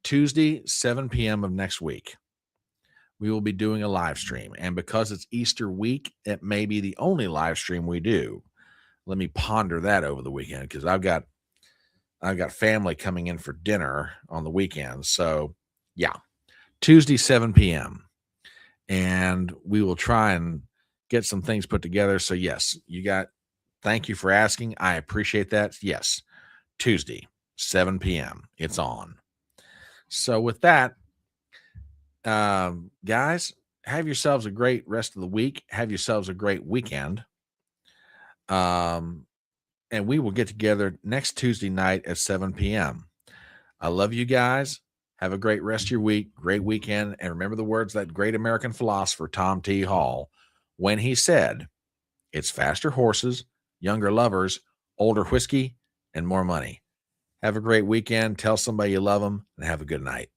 Tuesday, 7 p.m. of next week, we will be doing a live stream. And because it's Easter week, it may be the only live stream we do. Let me ponder that over the weekend because I've got family coming in for dinner on the weekend. So, yeah, Tuesday, 7 p.m. And we will try and get some things put together. So, yes, thank you for asking. I appreciate that. Yes, Tuesday, 7 p.m. It's on. So with that, guys, have yourselves a great rest of the week. Have yourselves a great weekend. And we will get together next Tuesday night at 7 p.m. I love you guys. Have a great rest of your week, great weekend. And remember the words of that great American philosopher, Tom T. Hall, when he said, it's faster horses, younger lovers, older whiskey, and more money. Have a great weekend. Tell somebody you love them and have a good night.